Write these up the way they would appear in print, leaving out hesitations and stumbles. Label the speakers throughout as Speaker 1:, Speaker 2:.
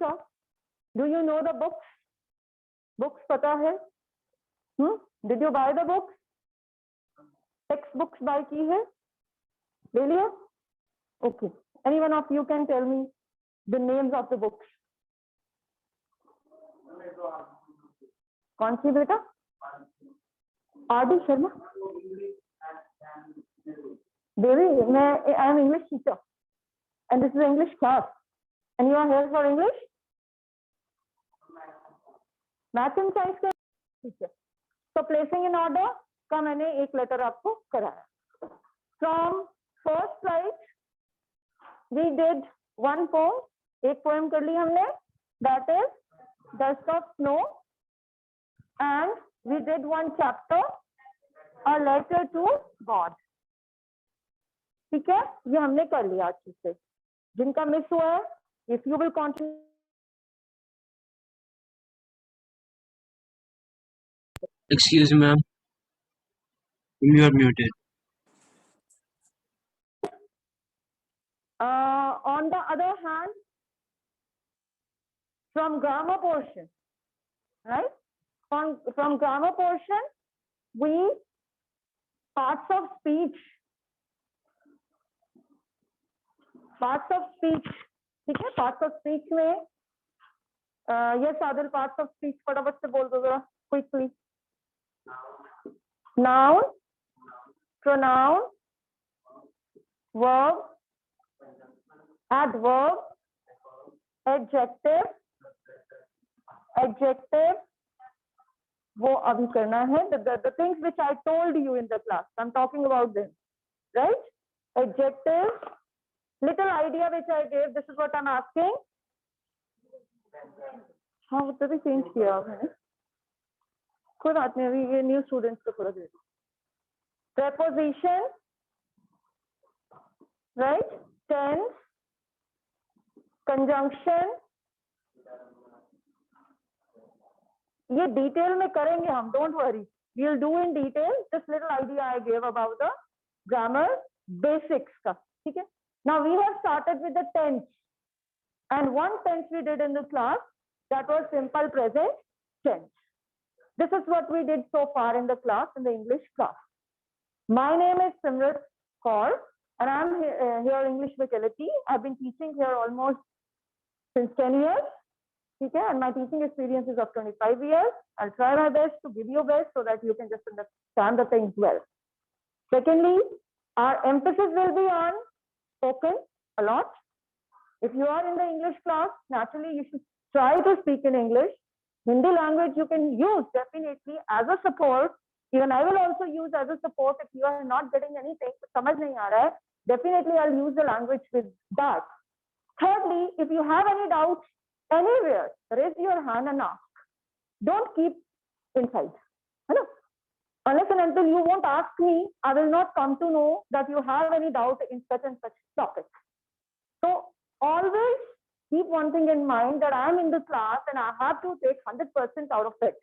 Speaker 1: अच्छा, do you know the books? Books पता है? Did you buy the books? Text books buy की है? ले लिया? Okay, any one of you can tell me the names of the books. कौन सी बेटा? आर.डी. शर्मा. देवी, मैं I am English teacher and this is English class and you are here for English, math and science के teacher. So placing in order का मैंने एक letter आपको कराया. From first slide we did one poem. एक poem कर ली हमने, that is Dust of Snow, and we did one chapter, a letter to God. ठीक है, ये हमने कर लिया अच्छे से. जिनका मिस हुआ है, if you will continue.
Speaker 2: Excuse me, ma'am. You are muted.
Speaker 1: On the other hand, from grammar portion, right? From grammar portion, we parts of speech. ठीक है, parts of speech में yes Adil, parts of speech फटाफट से बोल दो जरा quickly. Noun, pronoun, verb, adverb, adjective, वो अभी करना है. The things which I told you in the class, I'm talking about them, right? Adjective, little idea which I gave, this is what I'm asking. हाँ, वो तो भी change किया मैंने, कोई बात नहीं, अभी ये न्यू स्टूडेंट्स को थोड़ा दे दो. Preposition, right? Tense, conjunction, ये डिटेल में करेंगे हम, don't worry, we'll do in detail. This little idea I gave about the grammar basics का, ठीक है. Now we have started with the tense, and one tense we did in the class, that was simple present tense. This is what we did so far in the class, in the English class. My name is Simrat Kaur and I'm here English Faculty. I've been teaching here almost since 10 years. Okay, and my teaching experience is of 25 years. I'll try my best to give you best so that you can just understand the things well. Secondly, our emphasis will be on spoken a lot. If you are in the English class, naturally you should try to speak in English. Hindi language you can use definitely as a support. Even I will also use as a support if you are not getting anything, समझ नहीं आ रहा है, definitely I'll use the language with that. Thirdly, if you have any doubts anywhere, raise your hand and ask. Don't keep inside. Unless and until you won't ask me, I will not come to know that you have any doubt in such and such topic. So always keep one thing in mind, that I am in the class and I have to take 100% out of it.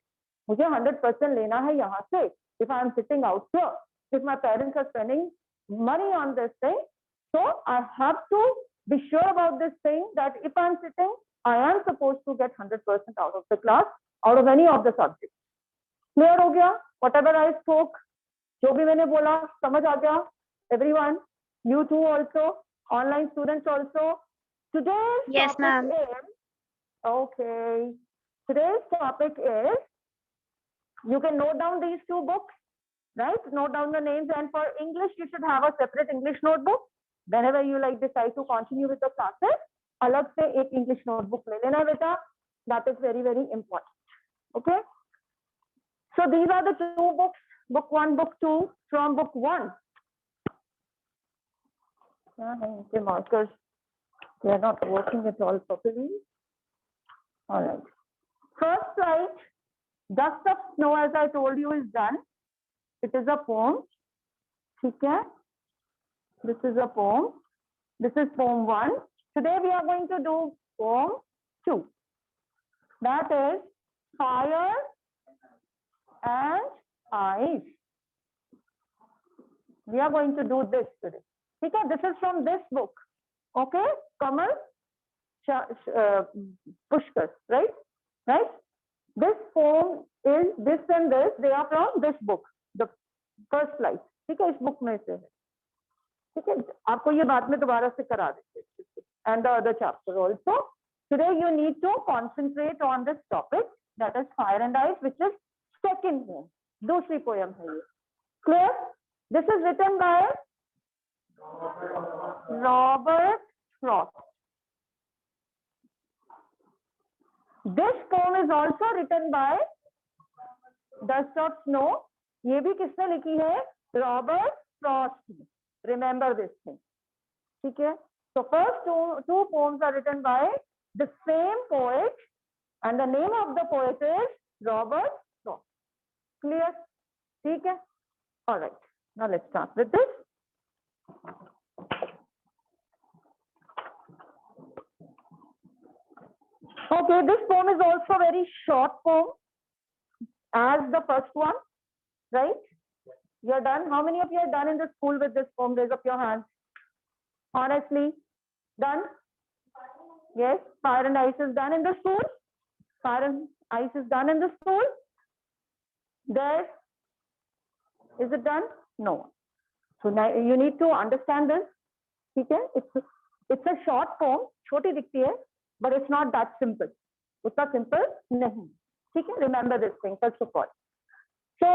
Speaker 1: मुझे 100% लेना है यहाँ से. If I am sitting out here, if my parents are spending money on this thing, so I have to be sure about this thing, that if I am sitting, I am supposed to get 100% out of the class, out of any of the subjects. Clear हो गया? Whatever I spoke, जो भी मैंने बोला समझ आ गया? Everyone, you too also, online students also. Today's
Speaker 3: Yes, ma'am.
Speaker 1: Okay. Today's topic is, you can note down these two books, right? Note down the names, and for English, you should have a separate English notebook. Whenever you decide to continue with the classes, अलग से एक English notebook ले लेना बेटा. That is very, very important. Okay. So these are the two books, book 1, book 2, from book 1. The markers, they are not working at all properly. All right. First slide, Dust of Snow, as I told you, is done. It is a poem. Okay. This is a poem. This is poem 1. Today we are going to do poem 2. That is Fire and Ice. We are going to do this today. Okay. This is from this book. Okay, Kamal. Pushkar, right? Right? This poem is this and this. They are from this book, the first slide. ठीक है, इस book में से है. ठीक है, आपको ये बाद में दोबारा से करा देंगे. And the other chapter also. Today you need to concentrate on this topic, that is Fire and Ice, which is second poem. दूसरी poem है ये. Clear? This is written by Robert Frost. This poem is also written by Dust of Snow. ये भी किसने लिखी है? Robert Frost. Remember this thing. ठीक है? So first two poems are written by the same poet, and the name of the poet is Robert Frost. Clear? ठीक है? All right. Now let's start with this. Okay, this poem is also very short poem as the first one, right? You're done. How many of you are done in the school with this poem? Raise up your hands. Honestly, done? Yes, Fire and Ice is done in the school. Fire and Ice is done in the school. There, is it done? No. So now you need to understand this. Okay, it's a short poem. छोटी दिखती है, but it's not that simple. उतना simple नहीं. ठीक है? Remember this thing first of all. So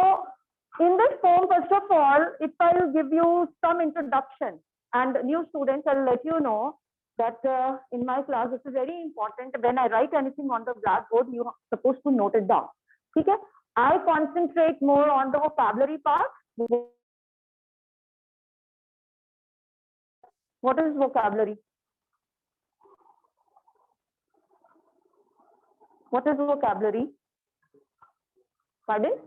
Speaker 1: in this poem, first of all, if I will give you some introduction, and new students, I'll let you know that in my class, this is very important. When I write anything on the blackboard, you are supposed to note it down. ठीक है? I concentrate more on the vocabulary part. What is vocabulary? What is vocabulary? Pardon?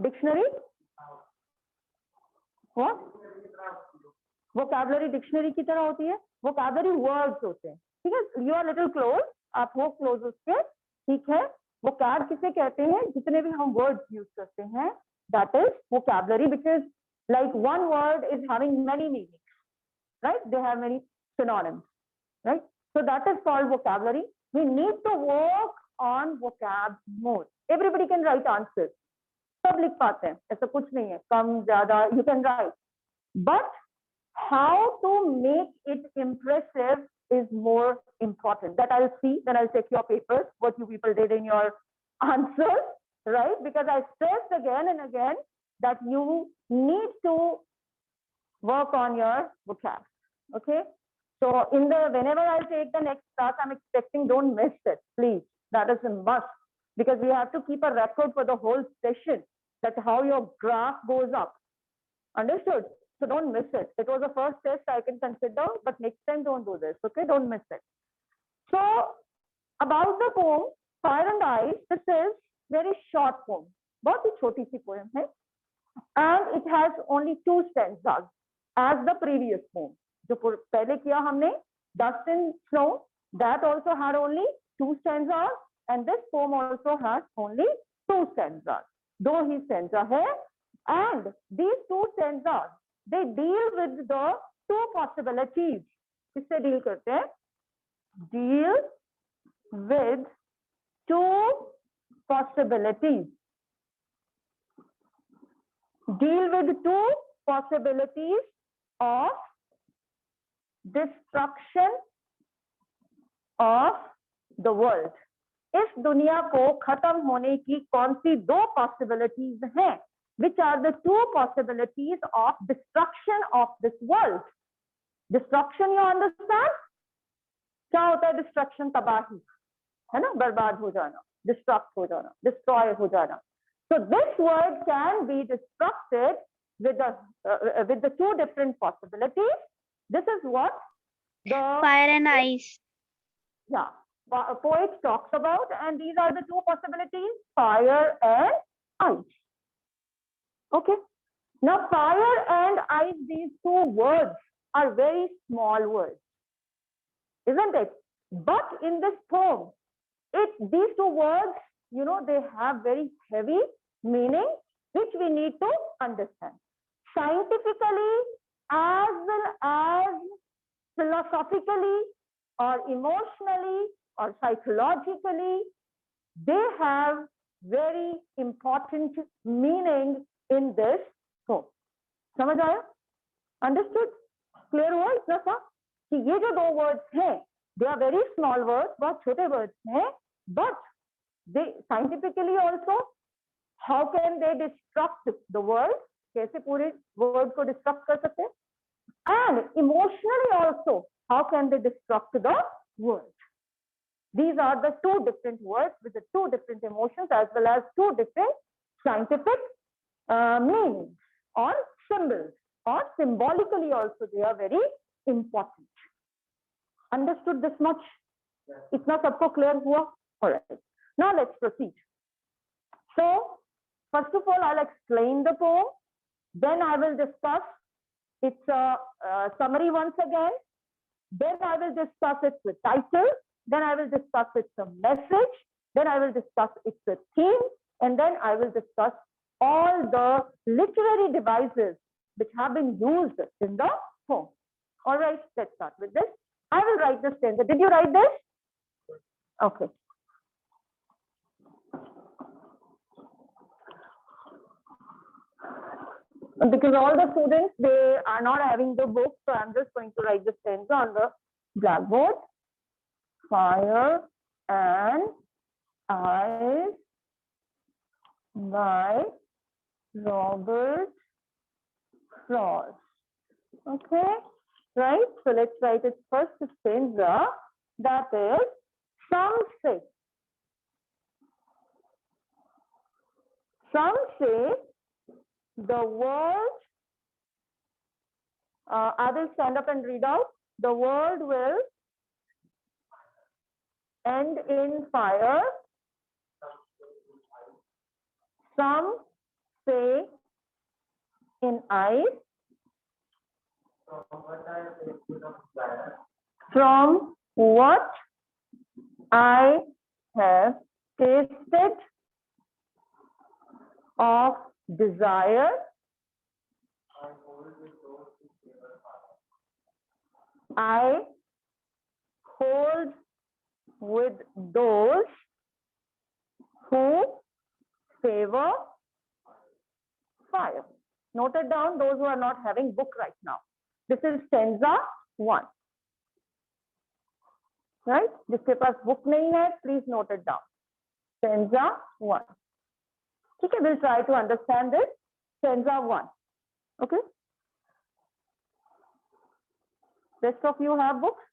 Speaker 1: Dictionary? What? Vocabulary dictionary की तरह होती है. Vocabulary words होते हैं. ठीक है? You are little close. आप हो close उसके. ठीक है? Vocab किसे कहते हैं? जितने भी हम words use करते हैं, that is vocabulary, which is like one word is having many meanings, right? They have many synonyms, right? So that is called vocabulary. We need to work on vocab more. Everybody can write answers. सब लिख पाते हैं, ऐसा कुछ नहीं है, कम ज्यादा, you can write. But how to make it impressive is more important. That I'll see when I'll check your papers, what you people did in your answers, right? Because I stressed again and again that you need to work on your vocab. Okay? So whenever I take the next class, I'm expecting don't miss it, please. That is a must, because we have to keep a record for the whole session, that how your graph goes up. Understood? So don't miss it. It was the first test I can consider, but next time don't do this. Okay? Don't miss it. So about the poem Fire and Ice, this is very short poem. बहुत ही छोटी सी poem है, and it has only 2 stanzas as the previous poem. जो पहले किया हमने Dust and Snow, that also had only 2 stanzas, and this poem also has only 2 stanzas. दो ही stanza है, and these 2 stanzas, they deal with the 2 possibilities. किससे deal करते हैं? Deal with 2 possibilities. Deal with 2 possibilities of destruction of the world. इस दुनिया को खत्म होने की कौन सी 2 possibilities हैं? Which are the 2 possibilities of destruction of this world? Destruction, you understand? क्या होता है destruction? तबाही, है ना? बर्बाद हो जाना, destruct हो जाना, destroy हो जाना. So this word can be destructed with the 2 different possibilities. This is what the
Speaker 3: Fire and Ice.
Speaker 1: Yeah, poet talks about, and these are the 2 possibilities: fire and ice. Okay. Now, fire and ice, these 2 words are very small words, isn't it? But in this poem, these 2 words, you know, they have very heavy meaning, which we need to understand. Scientifically, as well as philosophically, or emotionally or psychologically, they have very important meaning in this poem. समझ आया? Understood? Clear हुआ इतना सा कि ये जो दो words हैं, they are very small words, बहुत छोटे words हैं, but they scientifically also, how can they destruct the word? कैसे पूरे word को destruct कर सकते हैं? And emotionally also, how can they destruct the word? These are the two different words with the two different emotions as well as two different scientific meanings or symbols, or symbolically also they are very important. Understood this much? Itna sabko clear hua? All right. Now let's proceed. So first of all, I'll explain the poem. Then I will discuss its summary once again. Then I will discuss its title. Then I will discuss its message. Then I will discuss its theme. And then I will discuss all the literary devices which have been used in the poem. All right, let's start with this. I will write the stanza. Did you write this? Okay. Because all the students, they are not having the book, so I'm just going to write the stanza on the blackboard. Fire and Ice by Robert Frost. Okay, right? So let's write its first stanza. That is, some say the world, I will stand up and read out. The world will end in fire. Some say in ice. From what I have tasted of desire, I hold with those who favor fire. Note it down, those who are not having book right now. This is stanza 1. Right? जिसके पास book नहीं है, please note it down. Stanza 1. Okay, we'll try to understand this. Stanza 1. Okay. Rest of you have books?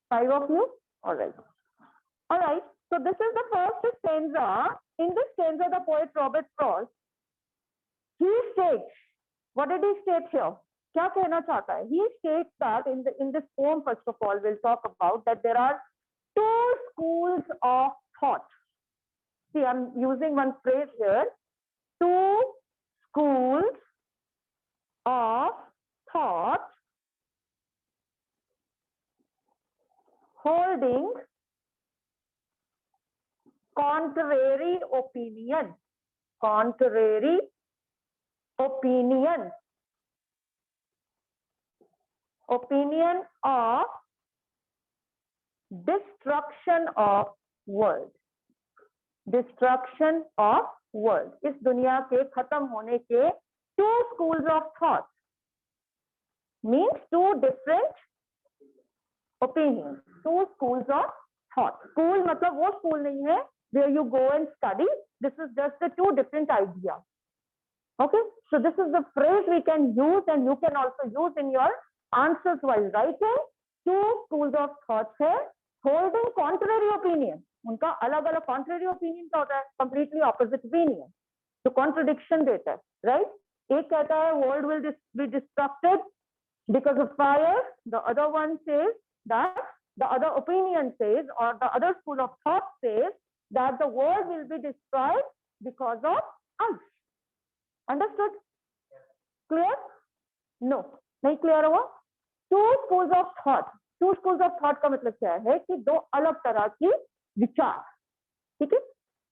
Speaker 1: 5 of you? All right. All right. So this is the first stanza. In this stanza, the poet Robert Frost, he states, what did he state here? क्या कहना चाहता है? He states that in this poem, first of all, we'll talk about that there are two schools of thought. See, I'm using one phrase here. Two schools of thought holding contrary opinion. Contrary opinion. Opinion of destruction of world. Destruction of world. इस दुनिया के खत्म होने के two schools of thought means two different opinions. Two schools of thought. School मतलब वो school नहीं है where you go and study. This is just the two different ideas. Okay, so this is the phrase we can use, and you can also use in your answers while writing. Two schools of thought है holding contrary opinion. उनका अलग अलग contrary opinion क्या होता है? Completely opposite opinion. तो contradiction देता है, right? एक कहता है world will be destructed because of fire. The other one says that, the other opinion says, or the other school of thought says that the world will be destroyed because of us. Understood? Clear? No. नहीं clear हुआ? Two schools of thought. Two schools of thought का मतलब क्या है कि दो अलग तरह की विचार. ठीक है?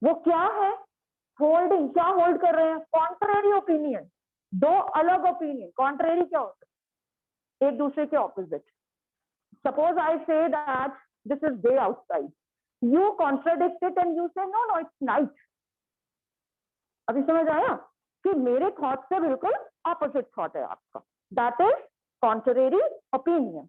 Speaker 1: वो क्या है? होल्डिंग. क्या होल्ड कर रहे हैं? Contrary opinion. दो अलग ओपिनियन. कॉन्ट्रेरी क्या होता है? एक दूसरे के opposite. Suppose I say that this is day outside. You contradict it and you say no, no, it's night. अभी समझ आया कि मेरे थॉट से बिल्कुल ऑपोजिट थॉट है आपका. That is contrary opinion.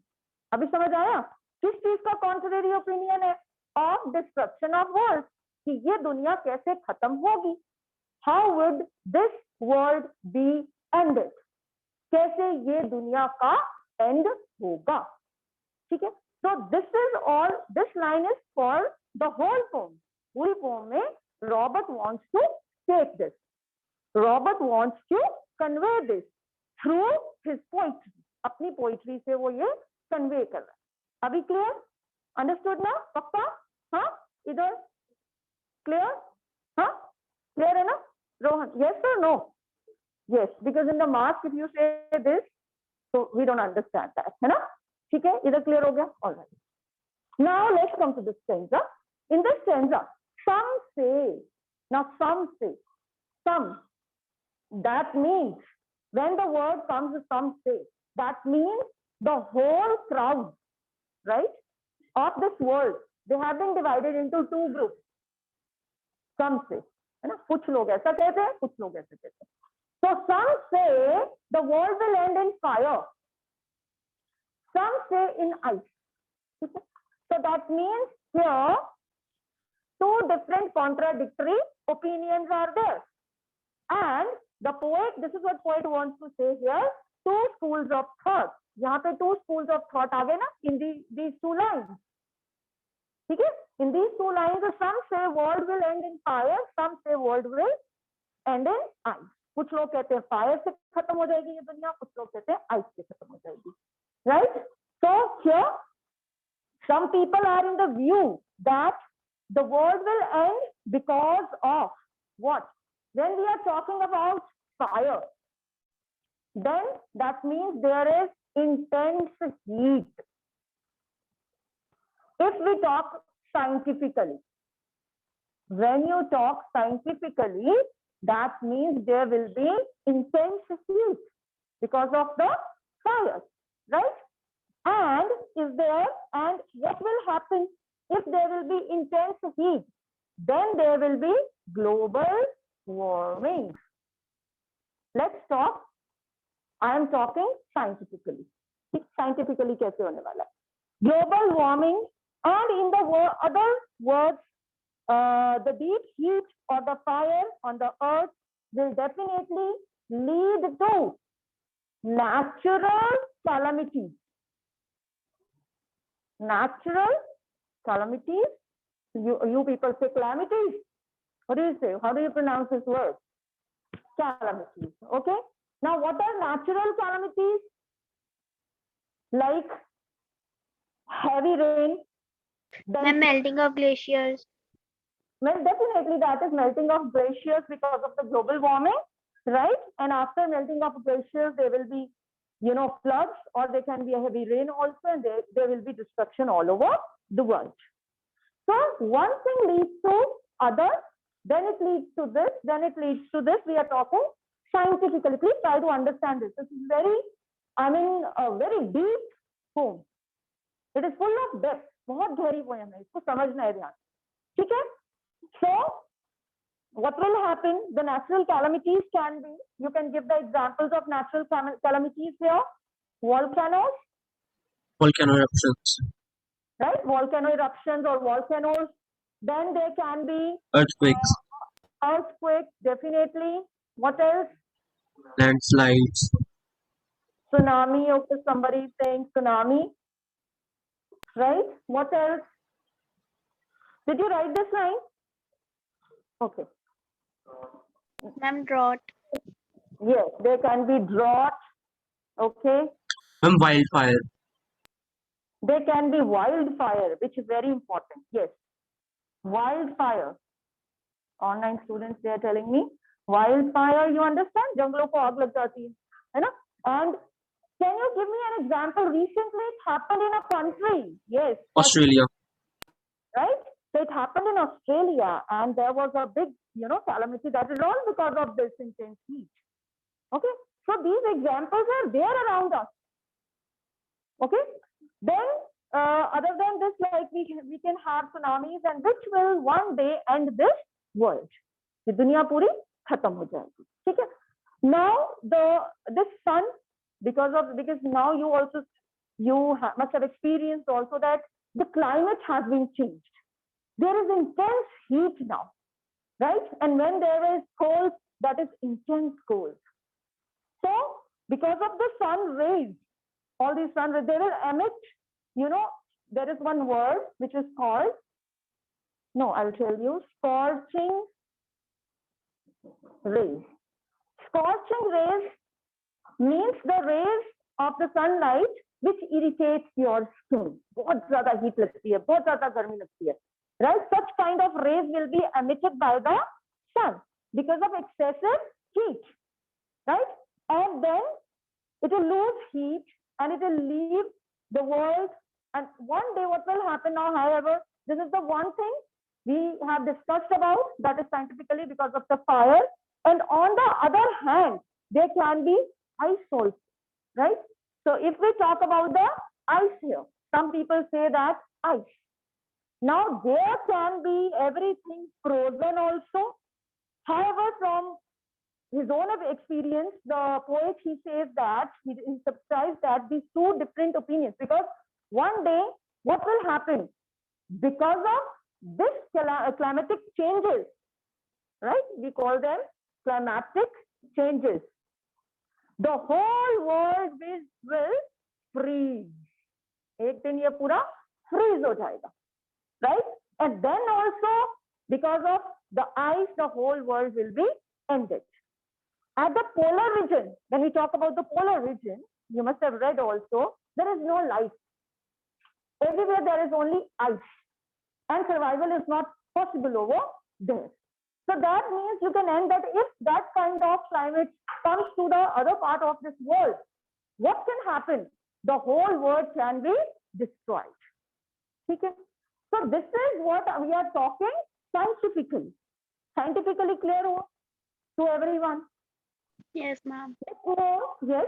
Speaker 1: अभी समझ आया किस चीज का कॉन्ट्रेरी ओपिनियन है? ऑफ डिस्ट्रक्शन ऑफ वर्ल्ड, कि ये दुनिया कैसे खत्म होगी. How would this world be ended, कैसे ये दुनिया का एंड होगा. ठीक है. So this is all, this line is for the whole poem. पूरी पोम में Robert wants to take this. Robert wants to convey this through his poetry. अपनी पोइट्री से वो ये कन्वे कर रहा है. अभी क्लियर? अंडरस्टूड ना? पक्का? हाँ, इधर क्लियर? हाँ, क्लियर है ना Rohan? yes or no? yes, because in the marks if you say this, so we don't understand that, है ना? ठीक है, इधर क्लियर हो गया? all right. Now let's come to the stanza. In this stanza, some say, now some say, some, that means when the word comes some say, that means the whole crowd, right, of this world, they have been divided into two groups. Some say, है ना, कुछ लोग ऐसा कहते हैं, कुछ लोग ऐसा कहते हैं. So some say the world will end in fire, some say in ice. So that means here two different contradictory opinions are there, and the poet, this is what poet wants to say here, two schools of thought. यहाँ पे two schools of thought आ गए ना in these two lines. ठीक है, in these two lines some say world will end in fire, some say world will end in ice. कुछ लोग कहते हैं फायर से खत्म हो जाएगी ये दुनिया, कुछ लोग कहते हैं आइस से खत्म हो जाएगी. right? So here some people are in the view that the world will end because of what? When we are talking about fire, then that means there is intense heat. If we talk scientifically, when you talk scientifically, that means there will be intense heat because of the fire, right? And what will happen if there will be intense heat? Then there will be global warming. Let's talk. I am talking scientifically. Scientifically कैसे होने वाला है? Global warming, and in the other words, the deep heat or the fire on the earth will definitely lead to natural calamities. Natural calamities. You people say calamities. What do you say? How do you pronounce this word? Calamities. Okay. Now, what are natural calamities? Like heavy rain.
Speaker 3: The melting of glaciers.
Speaker 1: Well, definitely that is melting of glaciers because of the global warming, right? And after melting of glaciers, there will be, floods, or there can be a heavy rain also, and there will be destruction all over the world. So one thing leads to other, then it leads to this, then it leads to this. We are talking scientifically. Please try to understand this. This is very, a very deep poem. It is full of depth. बहुत गहरी poem है, इसको समझना है ध्यान. ठीक है? So what will happen? The natural calamities can be, you can give the examples of natural calamities here. Volcanoes.
Speaker 2: Volcano eruptions.
Speaker 1: Right? Volcano eruptions or volcanoes. Then there can be
Speaker 2: Earthquakes.
Speaker 1: Earthquakes, definitely. What else?
Speaker 2: Landslides.
Speaker 1: Tsunami. Okay, somebody is saying tsunami. Right? What else? Did you write this line? Okay.
Speaker 3: Ma'am, drought.
Speaker 1: Yes, there can be drought. Okay.
Speaker 2: Wildfire.
Speaker 1: There can be wildfire, which is very important. Yes. Wildfire. Online students, they are telling me. Wildfire, you understand? Jungle ko aag lag jati hai na? And can you give me an example? Recently, it happened in a country. Yes.
Speaker 2: Australia.
Speaker 1: Right? So it happened in Australia, and there was a big, calamity. That is all because of this intense heat. Okay. So these examples are there around us. Okay. Then other than this, like we can have tsunamis and which will one day end this world. ये दुनिया पूरी खत्म हो जाएगी, ठीक है? Now this sun, because now you must have experienced also that the climate has been changed. There is intense heat now, right? And when there is cold, that is intense cold. So because of the sun rays, all these sun rays, they will emit, there is one word which is called, no, I'll tell you, scorching rays. Scorching rays means the rays of the sunlight which irritates your skin. बहुत ज़्यादा heat लगती है, बहुत ज़्यादा गर्मी लगती है, right? Such kind of rays will be emitted by the sun because of excessive heat, right? And then it will lose heat and it will leave the world. And one day what will happen now, however, this is the one thing we have discussed about, that is scientifically because of the fire. And on the other hand, there can be ice also, right? So if we talk about the ice here, some people say that ice. Now there can be everything frozen also. However, from his own experience, the poet, he says that, he subscribes that these two different opinions, because one day what will happen because of this climatic changes, right? We call them climatic changes. The whole world will freeze. एक दिन ये पूरा freeze हो जाएगा, right? And then also because of the ice, the whole world will be ended. At the polar region, when we talk about the polar region, you must have read also, there is no life. Everywhere there is only ice, and survival is not possible over there. So that means you can end that if that kind of climate comes to the other part of this world, what can happen? The whole world can be destroyed. Okay? So this is what we are talking scientifically. Scientifically clear to everyone?
Speaker 3: Yes, ma'am.
Speaker 1: Yes.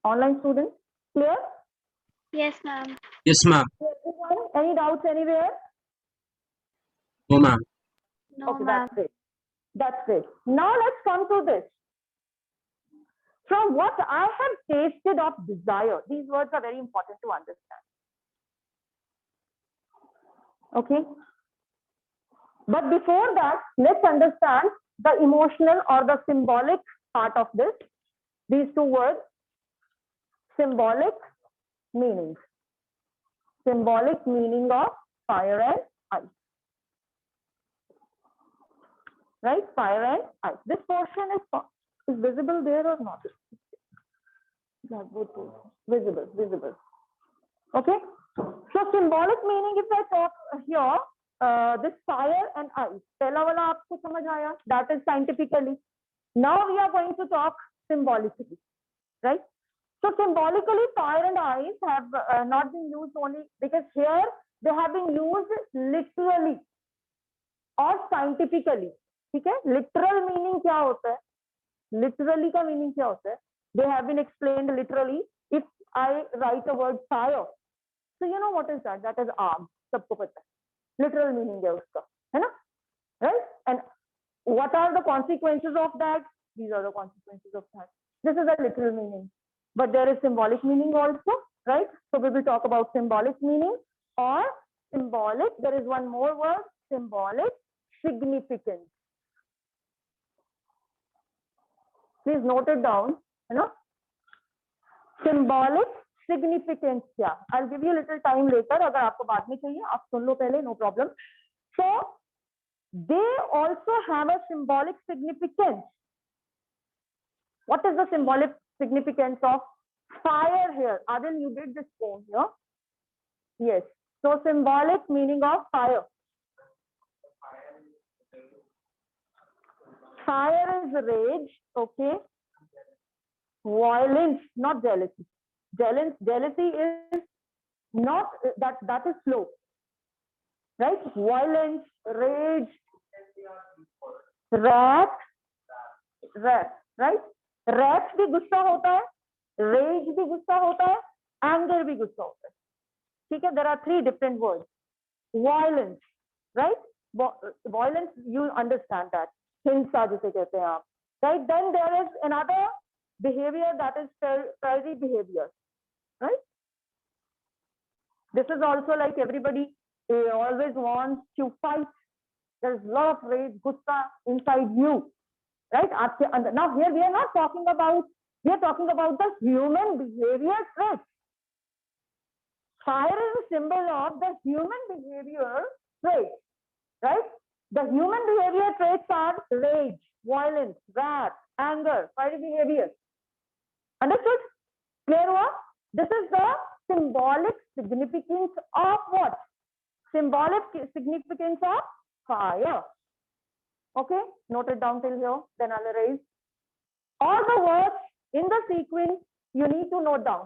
Speaker 1: Online students, clear?
Speaker 3: Yes, ma'am.
Speaker 2: Yes, ma'am.
Speaker 1: Everyone, any doubts anywhere?
Speaker 2: No, ma'am.
Speaker 3: No,
Speaker 1: Okay,
Speaker 3: ma'am.
Speaker 1: that's great. That's great. Now let's come to this. From what I have tasted of desire, these words are very important to understand. Okay. But before that, let's understand the emotional or the symbolic part of this. These two words, symbolic meanings. Symbolic meaning of fire and ice. Right? Fire and ice. This portion is visible there or not? Visible. Okay? So symbolic meaning, if I talk here, this fire and ice. पहला वाला आपको समझ आया? That is scientifically. Now we are going to talk symbolically. Right? So symbolically, fire and ice have not been used only because here they have been used literally or scientifically. ठीक है? Literal meaning क्या होता है? Literally का meaning क्या होता है? They have been explained literally. If I write a word fire, so you know what is that? That is आग. सबको पता है. Literal meaning है उसका, है ना? Right? And what are the consequences of that? These are the consequences of that. This is a literal meaning. But there is symbolic meaning also, right? So we will talk about symbolic meaning or symbolic. There is one more word, symbolic significance. Please note it down, you know. Symbolic significance क्या? I'll give you a little time later. अगर आपको बाद में चाहिए, आप सुन लो पहले, no problem. So they also have a symbolic significance. What is the symbolic significance of fire here? Adil, you did this poem here. Yes. So symbolic meaning of fire. Fire is rage, okay. Violence, not jealousy. Jealousy is not that is slow. Right? Violence, rage, wrath, right? Wrath भी गुस्सा होता है, rage भी गुस्सा होता है, anger भी गुस्सा होता है, ठीक है. There are 3 different words. Violence, right. Violence, you understand that, हिंसा जिसे कहते हैं आप, right. Then there is another behavior that is fiery behavior, right. This is also like everybody always wants to fight. There's a lot of rage, gussa inside you, right. Now here we are not talking about, we are talking about the human behavior traits. Fire is a symbol of the human behavior traits, right. The human behavior traits are rage, violence, wrath, anger, fiery behavior. Understood? Clear what? This is the symbolic significance of what? Symbolic significance of fire. Okay, note it down till here, then I'll erase. All the words in the sequence you need to note down.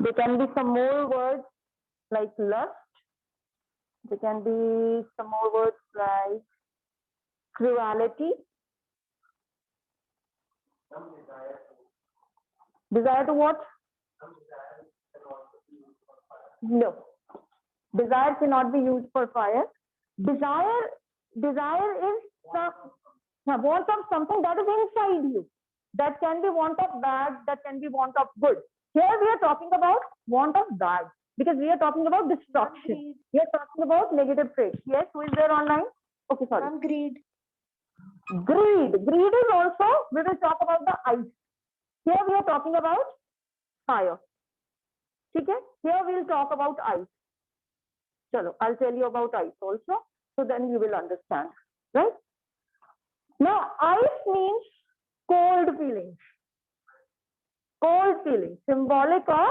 Speaker 1: There can be some more words like lust. There can be some more words like cruelty. Desire to what? No. Desire cannot be used for fire. Desire is want of something that is inside you. That can be want of bad, that can be want of good. Here we are talking about want of bad, because we are talking about destruction. We are talking about negative traits. Yes, who is there online? Okay, sorry.
Speaker 4: Greed.
Speaker 1: Greed. Greed is also, we will talk about the ice. Here we are talking about fire. Okay? Here we will talk about ice. Chalo, I'll tell you about ice also, so then you will understand, right? Now, ice means cold feelings. Cold feelings, symbolic of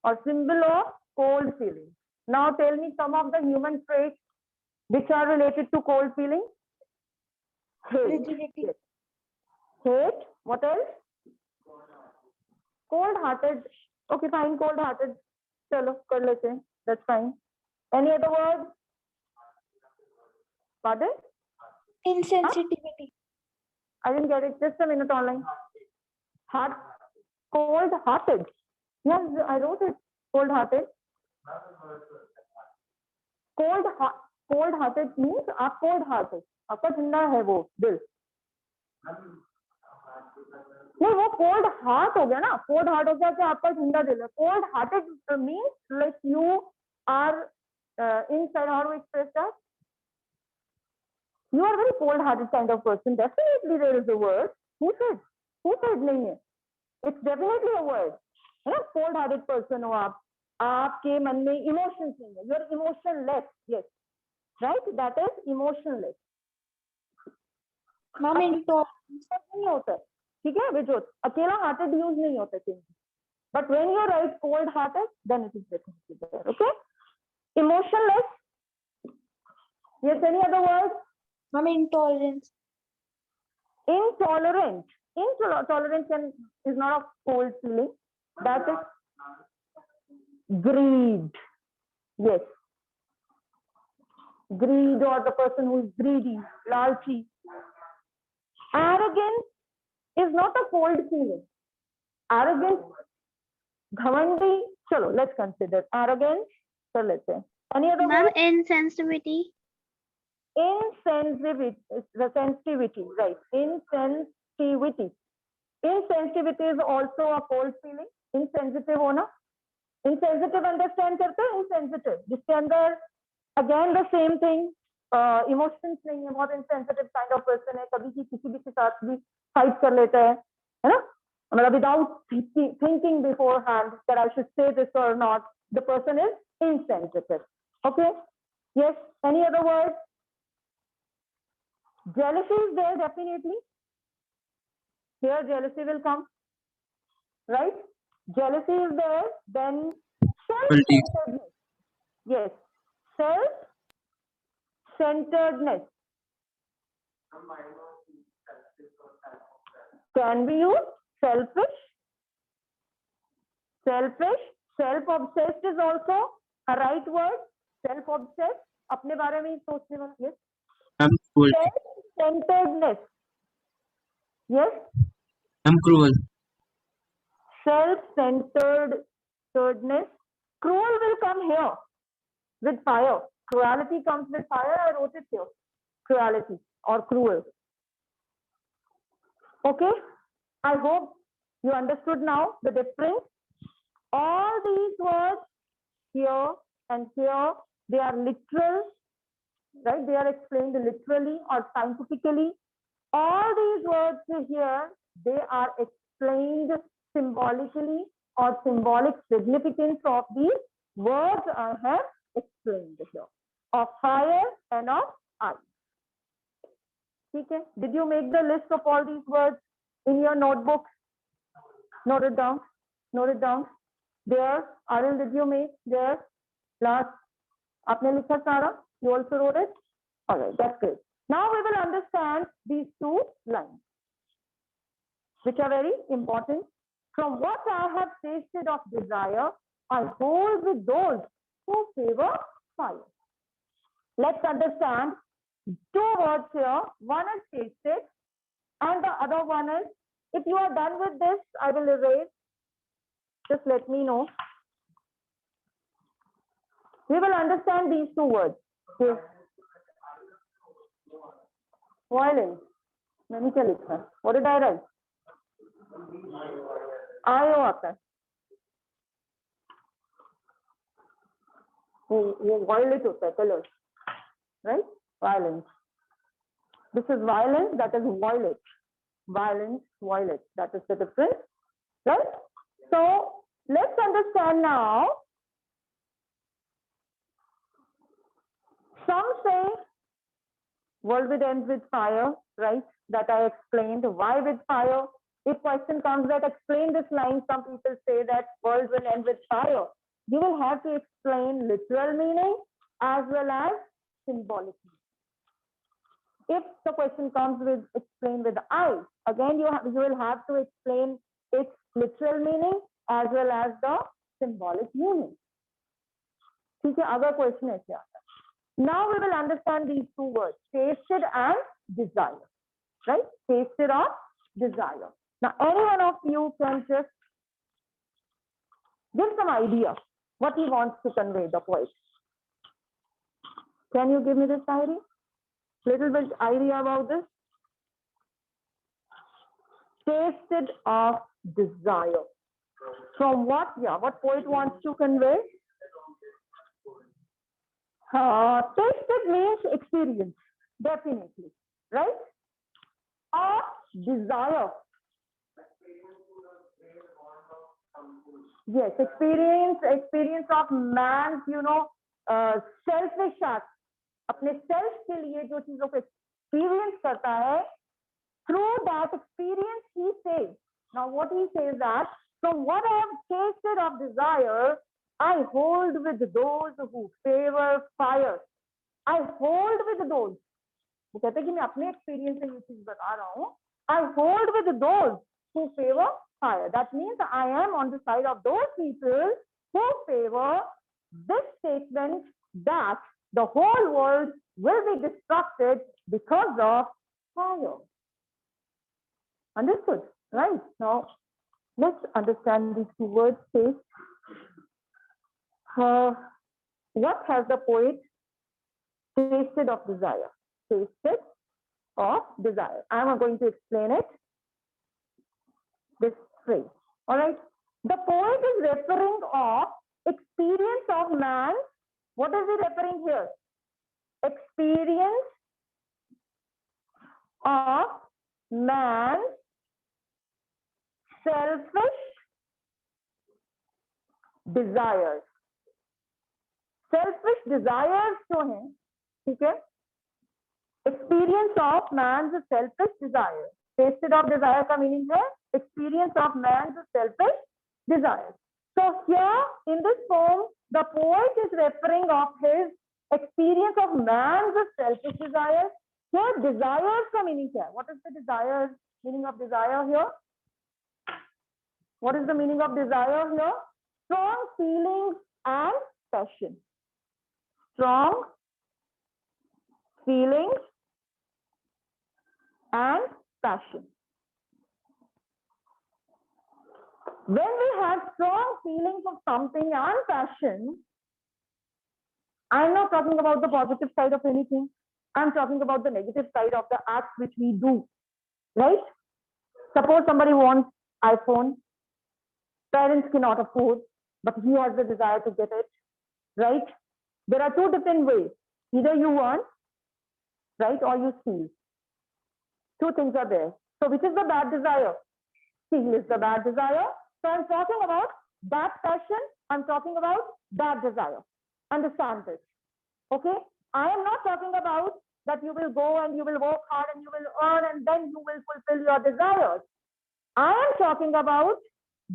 Speaker 1: or symbol of cold feelings. Now tell me some of the human traits which are related to cold feelings. Hate.
Speaker 4: Rigidity.
Speaker 1: Hate. What else? Cold-hearted. Okay, fine. Cold-hearted. Chalo, kar lete hain. That's fine. Any other word? Pardon?
Speaker 4: Insensitivity.
Speaker 1: I didn't get it. Just a minute online. Heart. Cold-hearted. Yes, I wrote it. Cold-hearted. Cold-hearted means आप cold-hearted. आपका ठंडा है वो दिल. नहीं, वो cold heart हो गया ना. Cold heart हो गया कि आपका ठंडा दिल है. Cold-hearted means like you are inside. How do we express that? You are a very cold-hearted kind of person. Definitely there is a word. Who said? Who said नहीं है? It's definitely a word. है ना? Cold-hearted person हो आप. आपके मन में emotions नहीं है. You are emotionless. Yes. Right? That is emotionless.
Speaker 4: Mom, intolerance.
Speaker 1: नहीं होता है. ठीक है विजोत, अकेला hearted use नहीं होता है. But when you write cold-hearted, then it is definitely there. Okay? Emotionless. Yes. Any other word?
Speaker 4: Mom, intolerance.
Speaker 1: Intolerant. Intolerance is not a cold feeling. That is greed. Yes. Greed, or the person who is greedy, lalchi. Arrogance is not a cold feeling. Arrogance, घमंडी. Chalo, let's consider arrogance. So let's say any other
Speaker 3: Ma'am,
Speaker 1: word?
Speaker 3: insensitivity.
Speaker 1: Insensitivity, the sensitivity, right? Insensitivity. Insensitivity is also a cold feeling. Insensitive होना. Insensitive understand करते हैं? Insensitive जिसके अंदर again the same thing. Emotions नहीं है. बहुत insensitive kind of person है. कभी किसी भी के साथ भी fight कर लेता है ना? मतलब without thinking beforehand that I should say this or not, the person is insensitive. Okay? Yes. Any other word? Jealousy is there definitely. Here jealousy will come, right? Jealousy is there. Then self-centeredness. Yes, self-centeredness. Can be used. Selfish. Selfish. Self-obsessed is also a right word. Self-obsessed. अपने बारे में ही सोचने वाला. Yes.
Speaker 2: I'm cruel.
Speaker 1: Self-centeredness. Yes.
Speaker 2: I'm cruel.
Speaker 1: Self-centeredness. Cruel will come here with fire. Cruelty comes with fire. I wrote it here. Cruelty or cruel. Okay. I hope you understood now the difference. All these words here and here, they are literal, right? They are explained literally or scientifically. All these words here, they are explained symbolically or symbolic significance of these words I have explained here, of fire and of ice. Okay. Did you make the list of all these words in your notebook? Note it down. Note it down. There. Aril, did you make? There. Last. Aapne likha Sara? You also wrote it? All right. That's good. Now we will understand these two lines, which are very important. From what I have tasted of desire, I hold with those who favor fire. Let's understand two words here. One is tasted and the other one is, if you are done with this, I will erase. Just let me know. We will understand these two words. Okay. Violence. मैंने क्या लिखा? What did I write? आयो आता है. वो violet होता है color, right? Violence. This is violence. That is violet. Violence, violet. That is the difference, right? So let's understand now. Some say world will end with fire, right? That I explained. Why with fire? If question comes that explain this line, some people say that world will end with fire. You will have to explain literal meaning as well as symbolic meaning. If the question comes with explain with ice, again you will have to explain its literal meaning as well as the symbolic meaning. ठीक है, अगर question ऐसे आता है. Now we will understand these two words, tasted and desire, right? Tasted or desire. Now any one of you can just give some idea what he wants to convey, the poet. Can you give me this idea? Little bit idea about this? Tasted of desire. From what? Yeah, what poet wants to convey? Tasted means experience, definitely, right? Or desire. Yes, experience of man's, selfish act. अपने self के लिए जो चीजों को experience करता है, through that experience he says. Now what he says that, from what I have tasted of desire, I hold with those who favor fire. I hold with those. वो कहते हैं कि मैं अपने experience से ये चीज बता रहा हूँ. I hold with those who favor fire. That means I am on the side of those people who favor this statement that the whole world will be destructed because of fire. Understood? Right. Now, let's understand these two words. Taste. What has the poet tasted of desire? Tasted of desire. I am going to explain it. This phrase. All right. The poet is referring of experience of man. What is he referring here? Experience of man, selfish desires. Selfish desires जो हैं, ठीक है? Experience of man's selfish desire. Tasted of desire का meaning है experience of man's selfish desire. So here in this poem, the poet is referring of his experience of man's selfish desire. Here desires का meaning क्या है? What is the desire Meaning of desire here? What is the meaning of desire here? Strong feelings and passion. Strong feelings and passion. When we have strong feelings of something and passion, I'm not talking about the positive side of anything. I'm talking about the negative side of the acts which we do, right? Suppose somebody wants iPhone, parents cannot afford, but he has the desire to get it, right? There are two different ways. Either you want, right, or you steal. Two things are there. So which is the bad desire? Steal is the bad desire. So I'm talking about bad passion. I'm talking about bad desire. Understand this. Okay? I am not talking about that you will go and you will work hard and you will earn and then you will fulfill your desires. I am talking about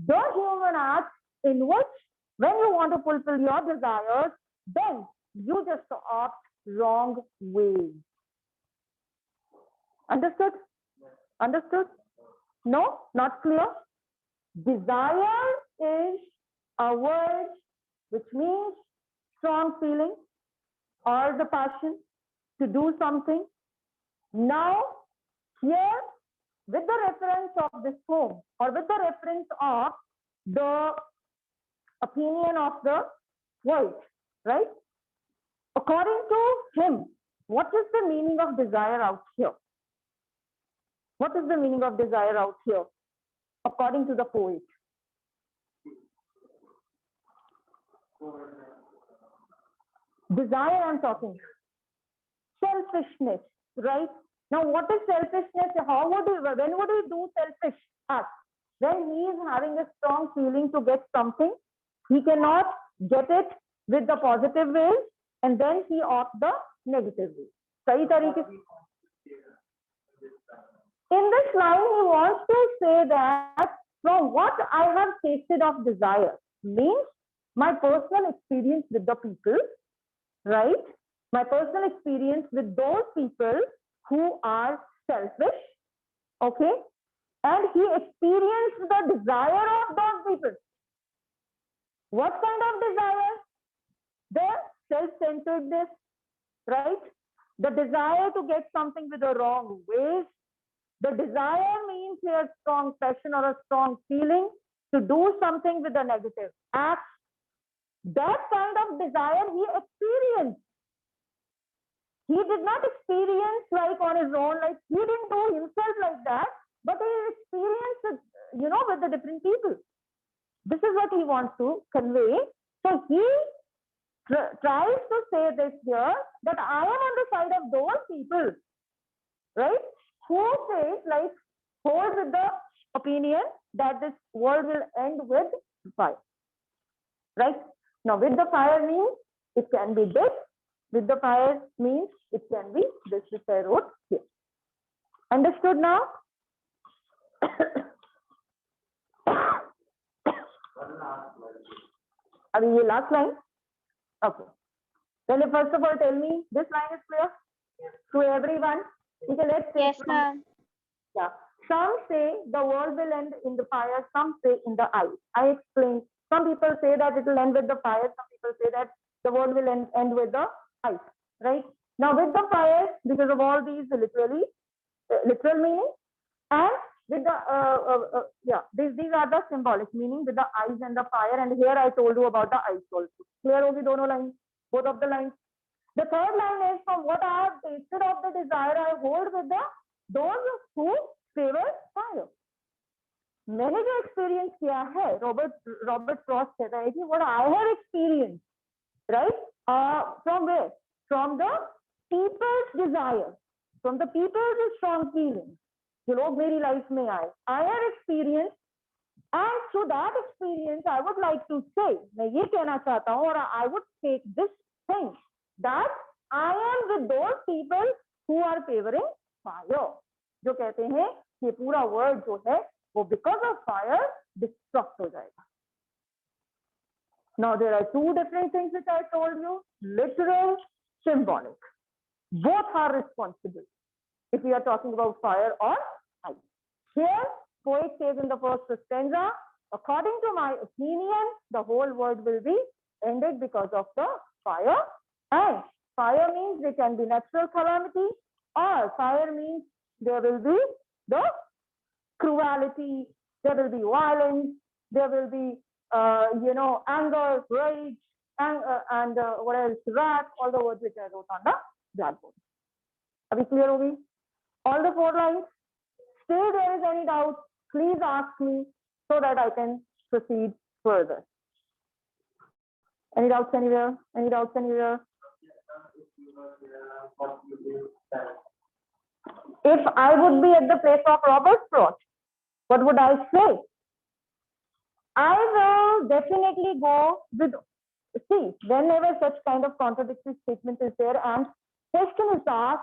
Speaker 1: the human act in which when you want to fulfill your desires, then you just opt wrong way. Understood? Understood? No? Not clear? Desire is a word which means strong feeling or the passion to do something. Now, here, with the reference of this poem or with the reference of the opinion of the world, right? According to him, what is the meaning of desire out here? What is the meaning of desire out here, according to the poet? Desire, I'm talking. Selfishness, right? Now, what is selfishness? When would he do selfish act? When he is having a strong feeling to get something, he cannot get it with the positive way, and then he opts the negative way. Sahi tarike se. In this line, he wants to say that from what I have tasted of desire means my personal experience with the people, right? My personal experience with those people who are selfish, okay? And he experienced the desire of those people. What kind of desire? The self-centeredness, right? The desire to get something with the wrong ways. The desire means a strong passion or a strong feeling to do something with a negative act. That kind of desire he experienced. He did not experience like on his own, like he didn't do himself like that, but he experienced it, with the different people. This is what he wants to convey. So he tries to say this here, that I am on the side of those people, right? Who says, like, hold with the opinion that this world will end with fire, right? Now, with the fire means it can be this. With the fire means it can be this, which I wrote here. Understood now? I mean, last line? Okay. Then first of all, tell me, this line is clear to everyone? Okay, let's say.
Speaker 3: Yes, ma'am.
Speaker 1: Yeah. Some say the world will end in the fire, some say in the ice. I explained. Some people say that it will end with the fire, some people say that the world will end with the ice, right? Now with the fire, because of all these literal meaning, and with the, these are the symbolic meaning with the ice and the fire, and here I told you about the ice also. Clear hogi dono lines, both of the lines. The third line is, from what I have tasted of the desire I hold with those who favor fire. मैंने जो experience किया है, Robert Frost कहता है कि what I have experienced, right? From where? From the people's desire, from the people's strong feelings. जो लोग मेरी लाइफ में आए, I have experienced, and through that experience, I would like to say, मैं ये कहना चाहता हूँ, और I would take this thing that I am with those people who are favoring fire. जो कहते हैं ये पूरा वर्ड जो है वो because of fire destruct हो जाएगा. Now there are two different things which I told you, literal, symbolic. Both are responsible if we are talking about fire or ice. Here, poet says in the first stanza, according to my opinion, the whole world will be ended because of the fire. And fire means there can be natural calamity, or fire means there will be the cruelty, there will be violence, there will be, anger, rage, and what else, wrath, all the words which I wrote on the blackboard. Are we clear, Ovi? All the 4 lines? Still there is any doubt, please ask me so that I can proceed further. Any doubts anywhere? Any doubts anywhere? If I would be at the place of Robert Frost, what would I say? I will definitely go with, see, whenever such kind of contradictory statement is there and question is asked,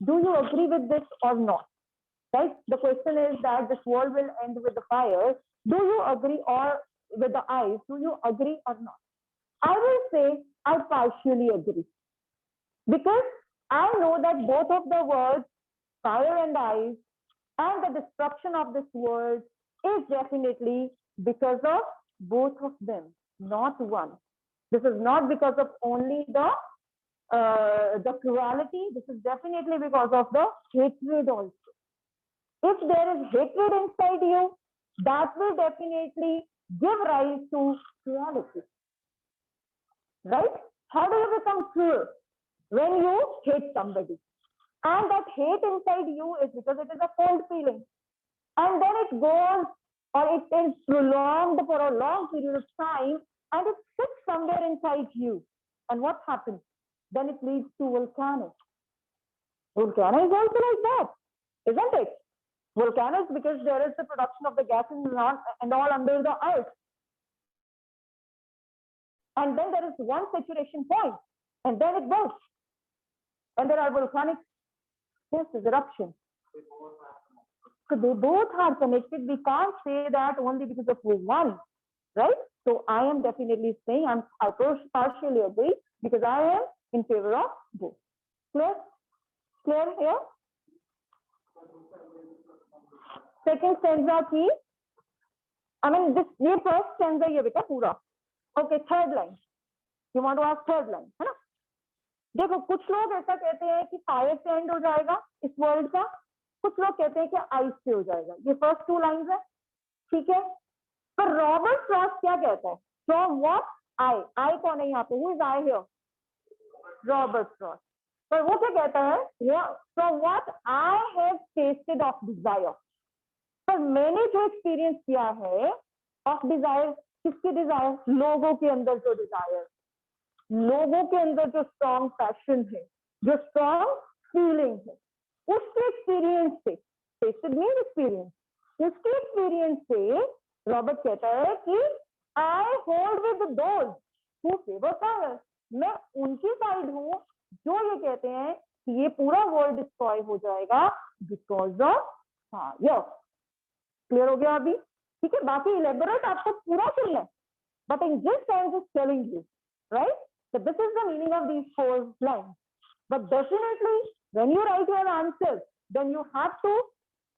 Speaker 1: do you agree with this or not? Right? The question is that this world will end with the fire. Do you agree, or with the ice? Do you agree or not? I will say I partially agree, because I know that both of the words, fire and ice, and the destruction of this world is definitely because of both of them, not one. This is not because of only the cruelty. This is definitely because of the hatred also. If there is hatred inside you, that will definitely give rise to cruelty. Right? How do you become cruel? When you hate somebody. And that hate inside you is because it is a cold feeling. And then it goes, or it is prolonged for a long period of time, and it sits somewhere inside you. And what happens? Then it leads to volcano. Volcano is also like that, isn't it? Volcanoes, because there is the production of the gases and all under the earth. And then there is one saturation point, and then it bursts. And there are volcanic eruptions. So they both are connected. We can't say that only because of one, right? So I am definitely saying I partially agree, because I am in favor of both. Clear? Clear here? Second stanza की, ये first stanza ये बेटा पूरा. Okay, third line. You want to ask third line, है ना? देखो, कुछ लोग ऐसा कहते हैं कि फायर से एंड हो जाएगा इस वर्ल्ड का, कुछ लोग कहते हैं कि आइस से हो जाएगा. ये फर्स्ट 2 लाइंस है, ठीक है. पर रॉबर्ट फ्रॉस्ट क्या कहता है? From what? आई कौन है यहाँ पे? Who is I hear? Robert Frost. पर वो क्या कहता है? From what I have tested of desire. पर मैंने जो एक्सपीरियंस किया है ऑफ डिजायर, किसकी डिजायर? लोगों के अंदर जो डिजायर, लोगों के अंदर जो स्ट्रॉन्ग पैशन है, जो स्ट्रॉन्ग फीलिंग है, उसके एक्सपीरियंस से, टेस्टेड मीन एक्सपीरियंस, उसके एक्सपीरियंस से रॉबर्ट कहता है कि I hold with those who favour fire. मैं उनकी साइड हूं जो ये कहते हैं कि ये पूरा वर्ल्ड डिस्ट्रॉय हो जाएगा बिकॉज ऑफ फायर. क्लियर हो गया अभी? ठीक है. बाकी इलेबोरेट आपको पूरा सुनना है, but in this sense is telling you, right? So this is the meaning of these 4 lines. But definitely, when you write your answers, then you have to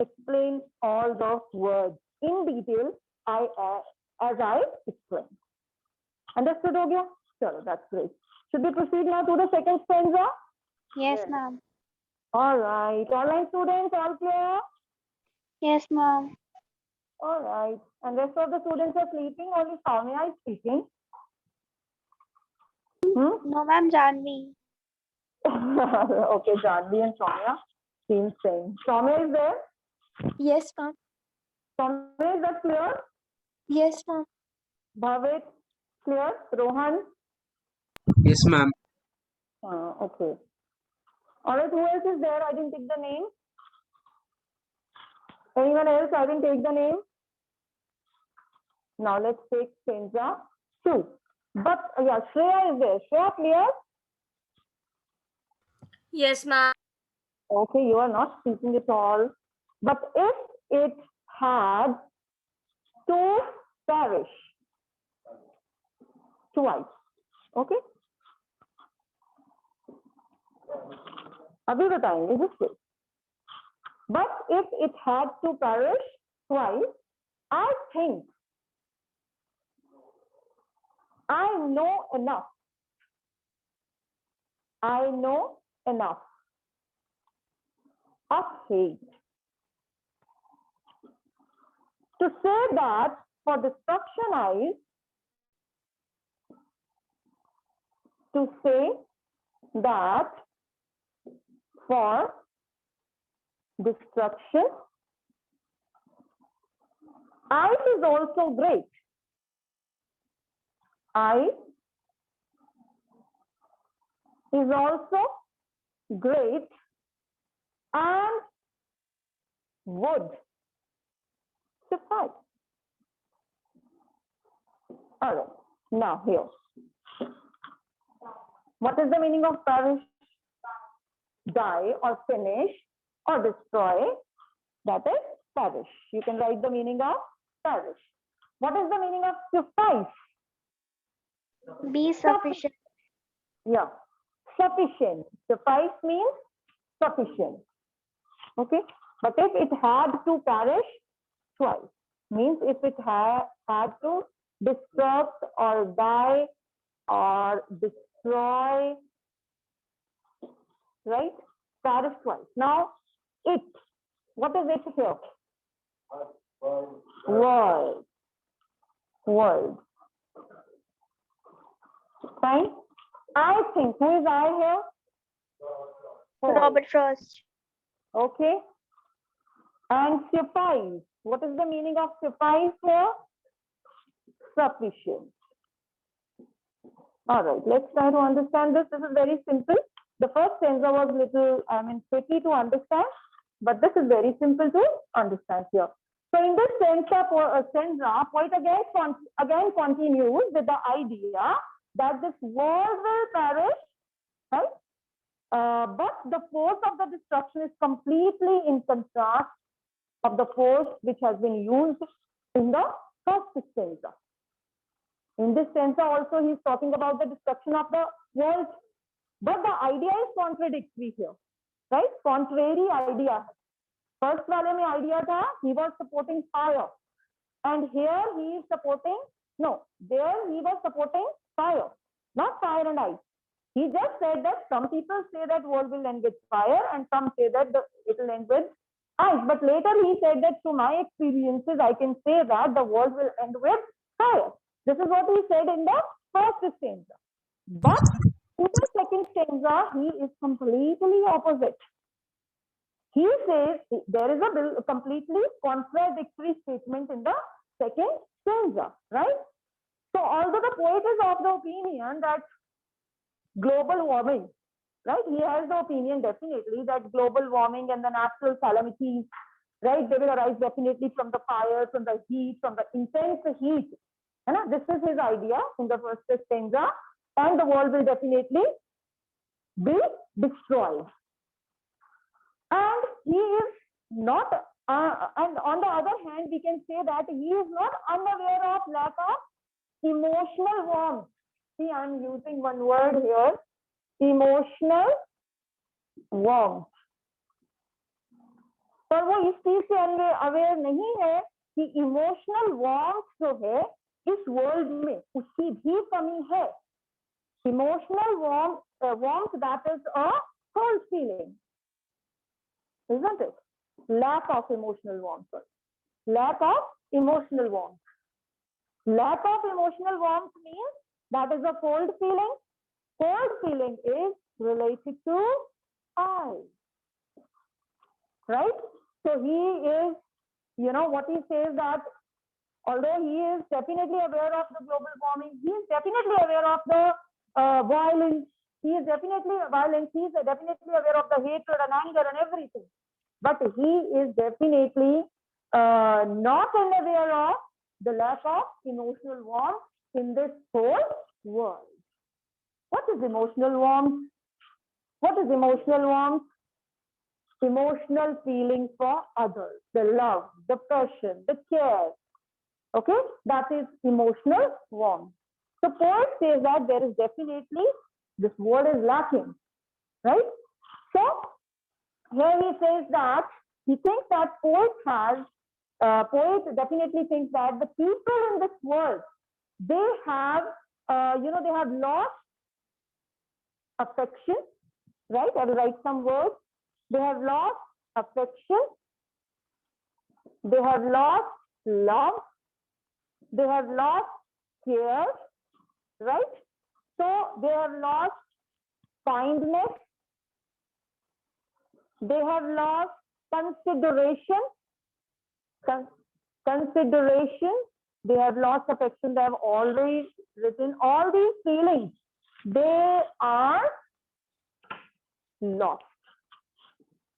Speaker 1: explain all the words in detail as I explained. Understood ho gaya? Chalo, that's great. Should we proceed now to the second stanza?
Speaker 3: Yes, ma'am.
Speaker 1: All right. Online students, all clear?
Speaker 3: Yes, ma'am.
Speaker 1: All right. And rest of the students are sleeping, only Soumya is speaking.
Speaker 3: No, ma'am, Janvi.
Speaker 1: Okay, Janvi and Soumya seems same. Soumya is there?
Speaker 4: Yes, ma'am.
Speaker 1: Soumya, is that clear?
Speaker 4: Yes, ma'am.
Speaker 1: Bhavit, clear? Rohan?
Speaker 2: Yes, ma'am.
Speaker 1: Okay. All right, who else is there? I didn't take the name. Anyone else? I didn't take the name. Now let's take stanza 2. But yeah, Shreya is there. Shreya, clear?
Speaker 5: Yes, ma'am.
Speaker 1: Okay, you are not speaking at all. But if it had to perish twice, okay? अभी बताएंगे जिससे But if it had to perish twice, I think I know enough. I know enough of hate to say that for destruction eyes, to say that for destruction, ice is also great. Ice is also great and would suffice. All right, now here. What is the meaning of perish? Die or finish or destroy. That is perish. You can write the meaning of perish. What is the meaning of suffice?
Speaker 3: Be sufficient.
Speaker 1: Yeah, sufficient. Suffice means sufficient. Okay, but if it had to perish twice, means if it had to destruct or die or destroy, right? Perish twice. Now, it. What is it here? World. World. Fine. I think. Who is I here? Paul.
Speaker 3: Robert Frost.
Speaker 1: Okay. And suffice. What is the meaning of suffice here? Sufficient. All right. Let's try to understand this. This is very simple. The first stanza was little, tricky to understand, but this is very simple to understand here. So in this stanza, poet again continues with the idea that this world will perish, right? But the force of the destruction is completely in contrast of the force which has been used in the first stanza. In this stanza also he is talking about the destruction of the world, but the idea is contradictory here, right? Contrary idea. First वाले में idea था, he was supporting fire, and here he is supporting, no, there he was supporting fire, not fire and ice. He just said that some people say that world will end with fire and some say that it will end with ice. But later he said that through my experiences, I can say that the world will end with fire. This is what he said in the first stanza. But in the second stanza, he is completely opposite. He says there is a completely contradictory statement in the second stanza, right? So although the poet is of the opinion that global warming, right? He has the opinion definitely that global warming and the natural calamities, right? They will arise definitely from the fire, from the heat, from the intense heat. And this is his idea in the first stanza, and the world will definitely be destroyed. And he is not, and on the other hand, we can say that he is not unaware of lack of emotional warmth. See, I'm using one word here, emotional warmth. पर वो इस चीज से aware नहीं है कि emotional warmth जो है इस वर्ल्ड में उसकी भी कमी है. Emotional warmth, that is a cold feeling, isn't it? Lack of emotional warmth. Lack of emotional warmth. Lack of emotional warmth means that is a cold feeling. Cold feeling is related to ice, right? So he is, what he says that although he is definitely aware of the global warming, he is definitely aware of the violence. He is definitely violent. He is definitely aware of the hatred and anger and everything. But he is definitely not unaware of the lack of emotional warmth in this whole world. What is emotional warmth? What is emotional warmth? Emotional feeling for others, the love, the passion, the care. Okay, that is emotional warmth. So poet says that there is definitely, this word is lacking, right? So here he says that He thinks that poet definitely thinks that the people in this world, they have, they have lost affection, right? I will write some words. They have lost affection. They have lost love. They have lost care, right? So they have lost kindness. They have lost consideration. Consideration. They have lost affection. They have always written all these feelings. They are lost.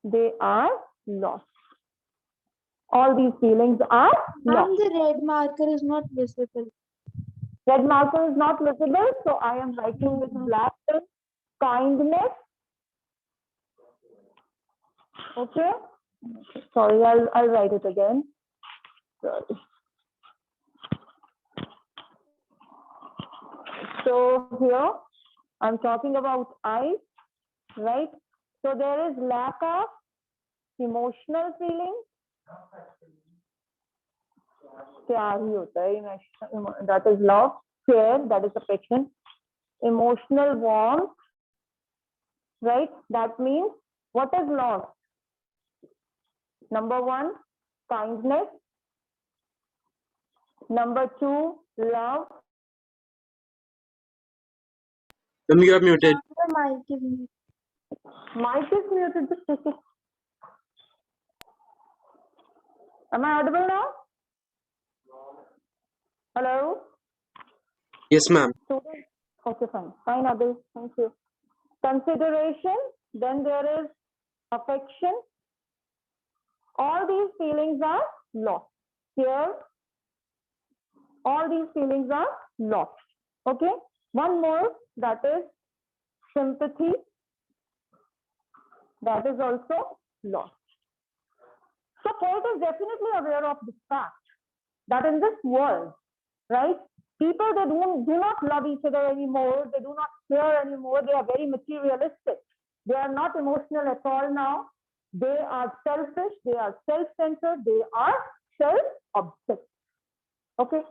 Speaker 1: They are lost. All these feelings are lost.
Speaker 4: And the red marker is not visible.
Speaker 1: Red marker is not visible, so I am writing with black pen. Kindness. Okay. Sorry, I'll write it again. Sorry. So here I'm talking about eyes, right? So there is lack of emotional feeling. प्यार ही होता है, that is love. Care, that is affection. Emotional warmth, right? That means what is lost? Number one, kindness. Number two, love.
Speaker 2: Ma'am, you are muted.
Speaker 4: The mic is muted.
Speaker 1: Mic is muted. Just take it. Am I audible now? Hello?
Speaker 2: Yes, ma'am.
Speaker 1: Student? Okay, fine. Fine, Abhi. Thank you. Consideration. Then there is affection. All these feelings are lost. Here, all these feelings are lost. Okay? One more, that is sympathy. That is also lost. So poet is definitely aware of this fact that in this world, right, people, they do not love each other anymore. They do not care anymore. They are very materialistic. They are not emotional at all now. They are selfish. They are self-centered. They are self-obsessed. Okay.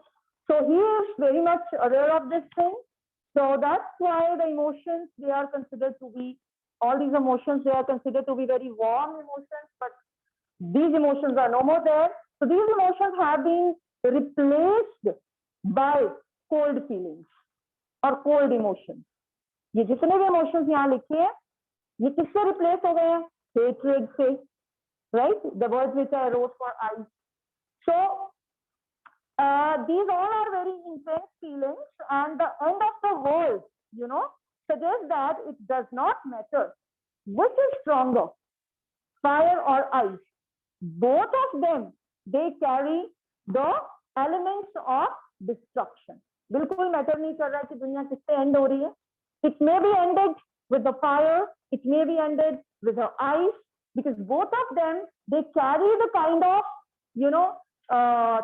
Speaker 1: So he is very much aware of this thing. So that's why the emotions, they are considered to be, all these emotions, they are considered to be very warm emotions, but these emotions are no more there. So these emotions have been replaced by cold feelings or cold emotions. ये जितने भी emotions यहाँ लिखे हैं, ये किससे replace हो गए हैं? Hatred से, right? The words which I wrote for eyes. So these all are very intense feelings, and the end of the world, suggests that it does not matter which is stronger, fire or ice. Both of them, they carry the elements of destruction. बिल्कुल matter नहीं कर रहा है कि दुनिया किससे and हो रही है. It may be ended with the fire, it may be ended with the ice, because both of them, they carry the kind of,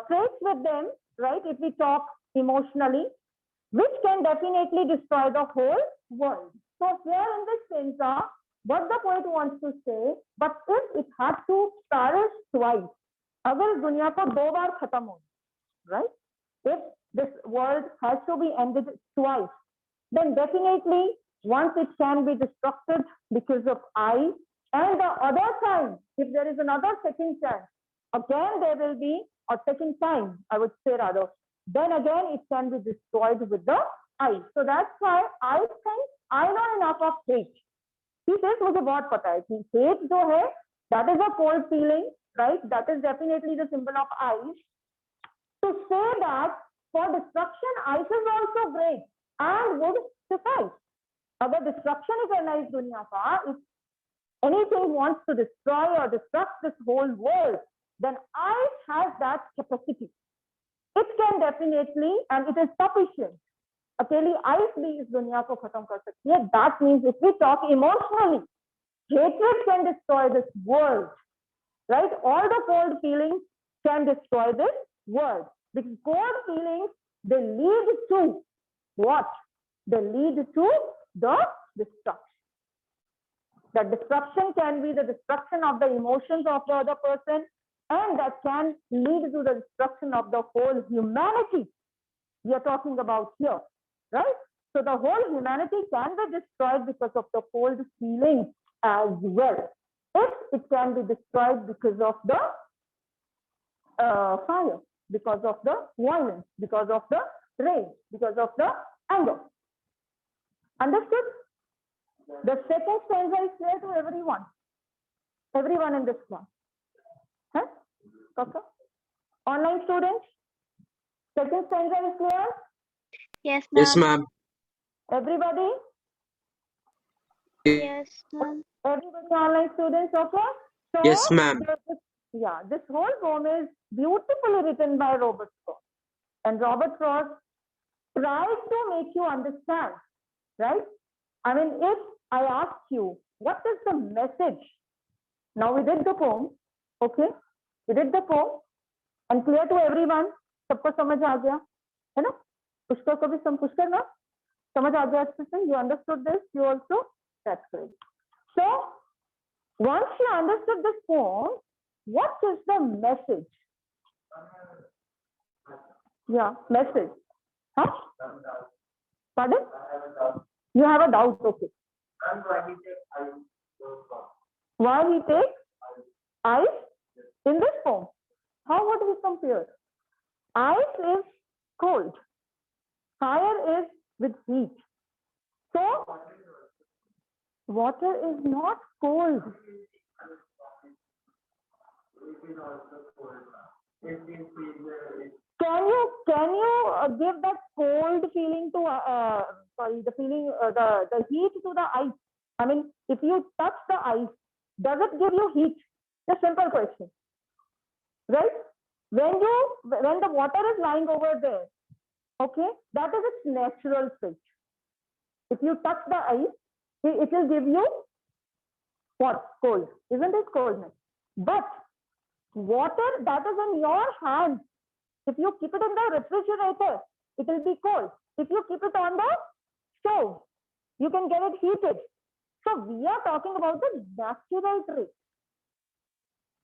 Speaker 1: traits with them, right? If we talk emotionally, which can definitely destroy the whole world. So here in this stanza, what the poet wants to say, but if it had to perish twice, अगर दुनिया को दो बार खत्म हो, right? If this world has to be ended twice, then definitely once it can be destructed because of I, and the other time, if there is another second chance, again there will be a second time, I would say rather, then again it can be destroyed with the I. So that's why I think I know enough of hate. He says मुझे बहुत पता है कि hate जो है, that is a cold feeling, right? That is definitely the symbol of ice. To say that for destruction, ice is also great and would suffice. अगर destruction ही करना है इस दुनिया का, if anything wants to destroy or destruct this whole world, then ice has that capacity. It can definitely, and it is sufficient. अकेली ice भी इस दुनिया को खत्म कर सकती है. That means if we talk emotionally, hatred can destroy this world, right? All the cold feelings can destroy this world. Because cold feelings, they lead to what? They lead to the destruction. That destruction can be the destruction of the emotions of the other person, and that can lead to the destruction of the whole humanity we are talking about here, right? So the whole humanity can be destroyed because of the cold feelings as well. If it can be destroyed because of the fire, because of the violence, because of the rage, because of the anger. Understood? The second stanza is clear to everyone. Everyone in this class. Huh? Okay. Online students, second stanza is clear?
Speaker 3: Yes,
Speaker 2: Yes,
Speaker 3: ma'am.
Speaker 2: ma'am.
Speaker 1: Everybody?
Speaker 3: Yes, ma'am.
Speaker 1: Everybody online students, okay? So,
Speaker 2: Yes, ma'am.
Speaker 1: this whole poem is beautifully written by Robert Frost. And Robert Frost tries to make you understand, right? I mean, if I ask you, what is the message? Now we did the poem, okay? We did the poem and clear to everyone. सबको समझ आ गया, है ना? पुष्कर को भी पुष्कर ना समझ आ गया अच्छे से. You understood this? You also? That's great. So once you understood this poem, what is the message? Yeah, message. Huh? Pardon? You have a doubt, okay. Why he takes ice in this form? How would we compare? Ice is cold. Fire is with heat. So, water is not cold. Can you give that cold feeling to the feeling the heat to the ice? I mean, if you touch the ice, does it give you heat? A simple question, right? When the water is lying over there, okay, that is its natural state. If you touch the ice, it will give you what? Cold, isn't it? Coldness. But water that is in your hand, if you keep it in the refrigerator, it will be cold. If you keep it on the stove, you can get it heated. So we are talking about the natural trait.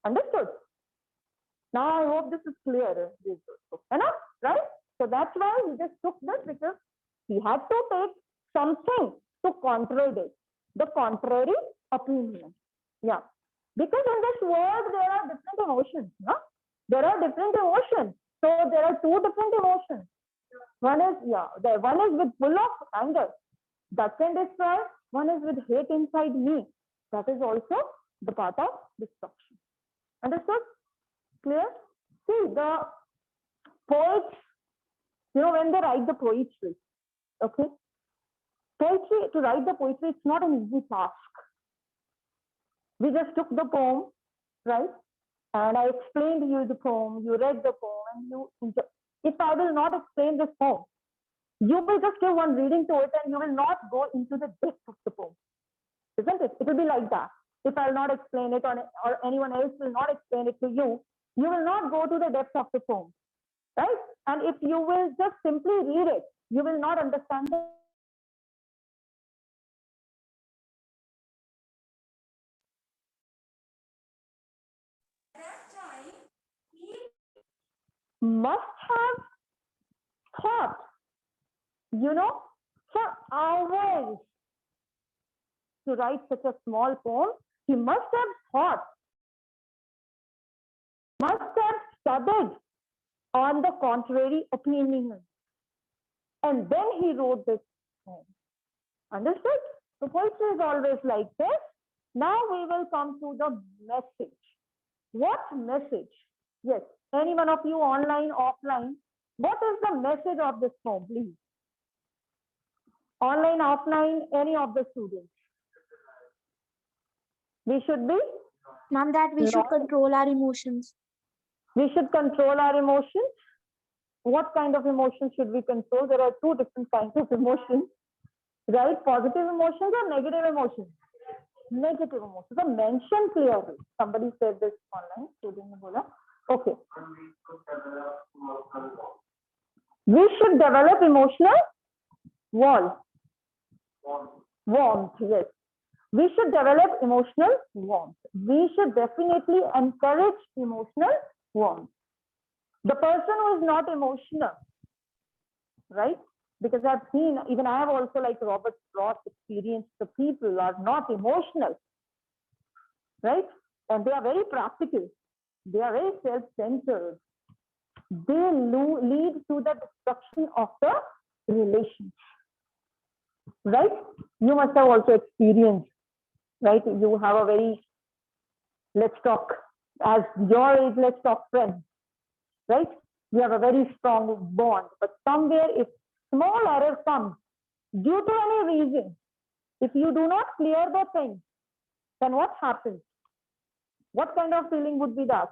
Speaker 1: Understood? Now I hope this is clear. Enough, right? So that's why we just took this, because he had to take something to contradict the contrary opinion. Yeah. Because in this world there are different emotions. No? There are different emotions. So there are two different emotions. One is, one is with full of anger. That can destroy. One is with hate inside me. That is also the path of destruction. Understood? Clear? See, the poets, when they write the poetry, okay? Poetry, to write the poetry, it's not an easy task. We just took the poem, right? And I explained you the poem, you read the poem, and you enjoy. If I will not explain this poem, you will just give one reading to it and you will not go into the depth of the poem. Isn't it? It will be like that. If I will not explain it, or anyone else will not explain it to you, you will not go to the depth of the poem, right? And if you will just simply read it, you will not understand it. Must have thought, for hours to write such a small poem. He must have thought, must have studied on the contrary opinion, and then he wrote this poem. Understood? So poetry is always like this. Now we will come to the message. What message? Yes, any one of you, online, offline, what is the message of this poem, please? Online, offline, any of the students. We should be?
Speaker 4: Ma'am, that we should control our emotions.
Speaker 1: We should control our emotions. What kind of emotions should we control? There are two different kinds of emotions, right? Positive emotions or negative emotions? Negative emotions. So mention clearly. Somebody said this online. Okay. We should develop emotional wall. Warmth, yes. We should develop emotional warmth. We should definitely encourage emotional warmth. The person who is not emotional, right? Because I've seen, even I have also, like Robert Frost, experienced the people are not emotional, right? And they are very practical. They are very self-centered. They lead to the destruction of the relationship, right? You must have also experienced, right? You have a very, let's talk, as your age, let's talk friends, right? You have a very strong bond, but somewhere if small error comes due to any reason, if you do not clear the thing, then what happens? What kind of feeling would be that?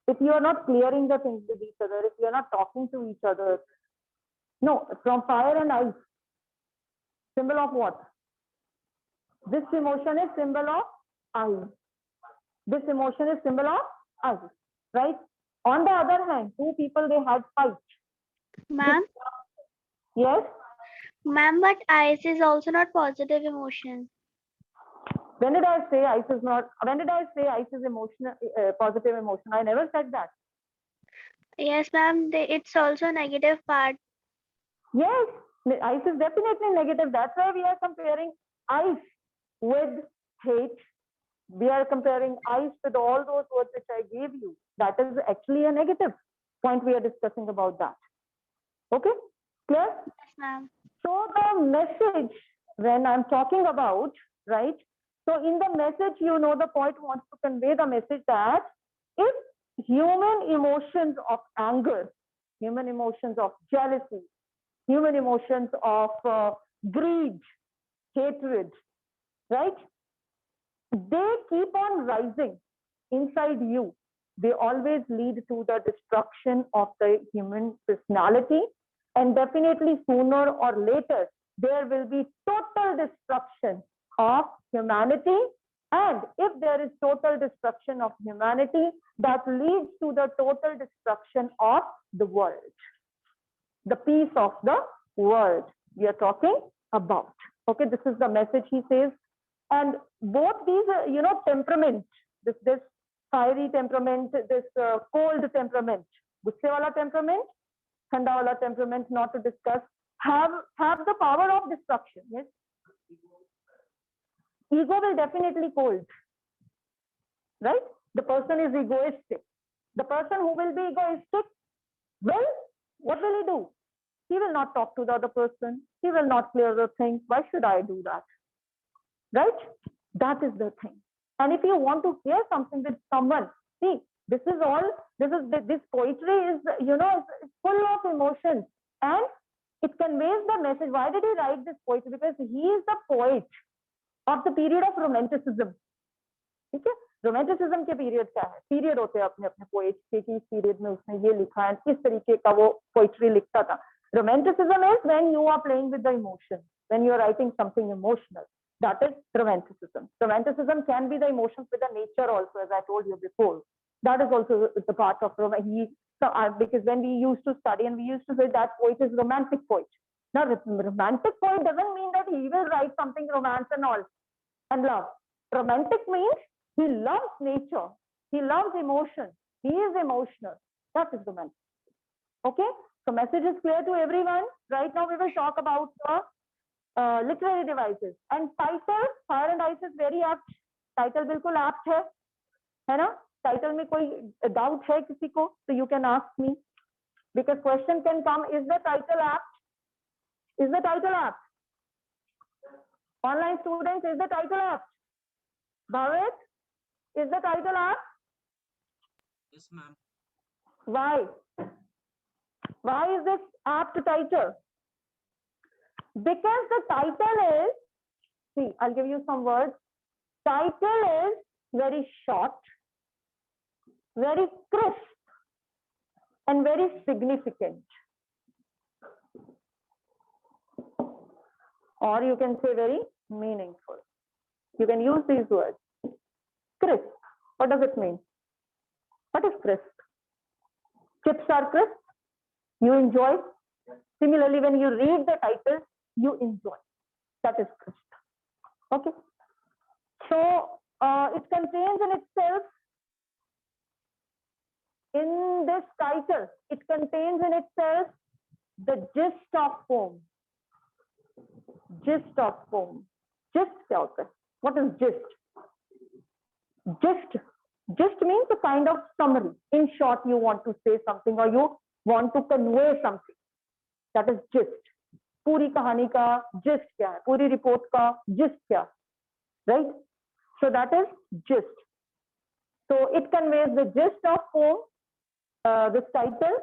Speaker 1: If you are not clearing the things with each other, if you are not talking to each other, no, from fire and ice, symbol of what? This emotion is symbol of ice. This emotion is symbol of ice, right? On the other hand, two people, they had fight.
Speaker 3: Ma'am,
Speaker 1: Yes.
Speaker 3: ma'am, but ice is also not positive emotion.
Speaker 1: When did I say ice is not? When did I say ice is emotional, positive emotion? I never said that.
Speaker 3: Yes, ma'am, it's also a negative part.
Speaker 1: Yes, ice is definitely negative. That's why we are comparing ice with hate. We are comparing ice with all those words which I gave you. That is actually a negative point. We are discussing about that. Okay, clear?
Speaker 3: Yes, ma'am.
Speaker 1: So the message, when I'm talking about, right? So in the message, you know, the point wants to convey the message that if human emotions of anger, human emotions of jealousy, human emotions of greed, hatred, right? They keep on rising inside you. They always lead to the destruction of the human personality. And definitely sooner or later, there will be total destruction of humanity. And if there is total destruction of humanity, that leads to the total destruction of the world. The peace of the world we are talking about. Okay, this is the message he says. And both these, temperament, this fiery temperament, this cold temperament, gusse wala temperament, thanda wala temperament, not to discuss, have the power of destruction. Yes, ego will definitely cold, right? The person is egoistic. The person who will be egoistic, well, what will he do? He will not talk to the other person. He will not clear the thing. Why should I do that? Right? That is the thing. And if you want to hear something with someone, see, this poetry is, it's full of emotions, and it conveys the message. Why did he write this poetry? Because he is the poet of the period of romanticism. ठीक है? Romanticism के period क्या है? Period होते हैं अपने अपने poet के कि इस पीरियड में उसने ये लिखा है, इस तरीके का वो पोएट्री लिखता था. Romanticism is when you are playing with the emotion, when you are writing something emotional. That is romanticism. Romanticism can be the emotions with the nature also, as I told you before. That is also the part of because when we used to study and we used to say that poet is romantic poet. Now, romantic poet doesn't mean that he will write something romance and all and love. Romantic means he loves nature. He loves emotion. He is emotional. That is romantic. Okay? So message is clear to everyone. Right now we will talk about the literary devices. And title, Fire and Ice is very apt. Title बिल्कुल apt है ना? Title में कोई doubt है किसी को? So you can ask me. Because question can come, is the title apt? Is the title apt? Online students, is the title apt? Bhavit, is the title apt?
Speaker 2: Yes, ma'am.
Speaker 1: Why? Why is this apt title? Because the title is, see, I'll give you some words. Title is very short, very crisp, and very significant. Or you can say very meaningful. You can use these words. Crisp. What does it mean? What is crisp? Chips are crisp. You enjoy. Similarly, when you read the title, you enjoy. That is gist. Okay. So it contains in itself, in this title, it contains in itself the gist of poem. Gist of poem. Gist क्या होता है? What is gist? Gist means a kind of summary. In short, you want to say something or you want to convey something. That is gist. पूरी कहानी का gist क्या है? पूरी report का gist क्या है? Right? So that is gist. So it conveys the gist of poem, this title,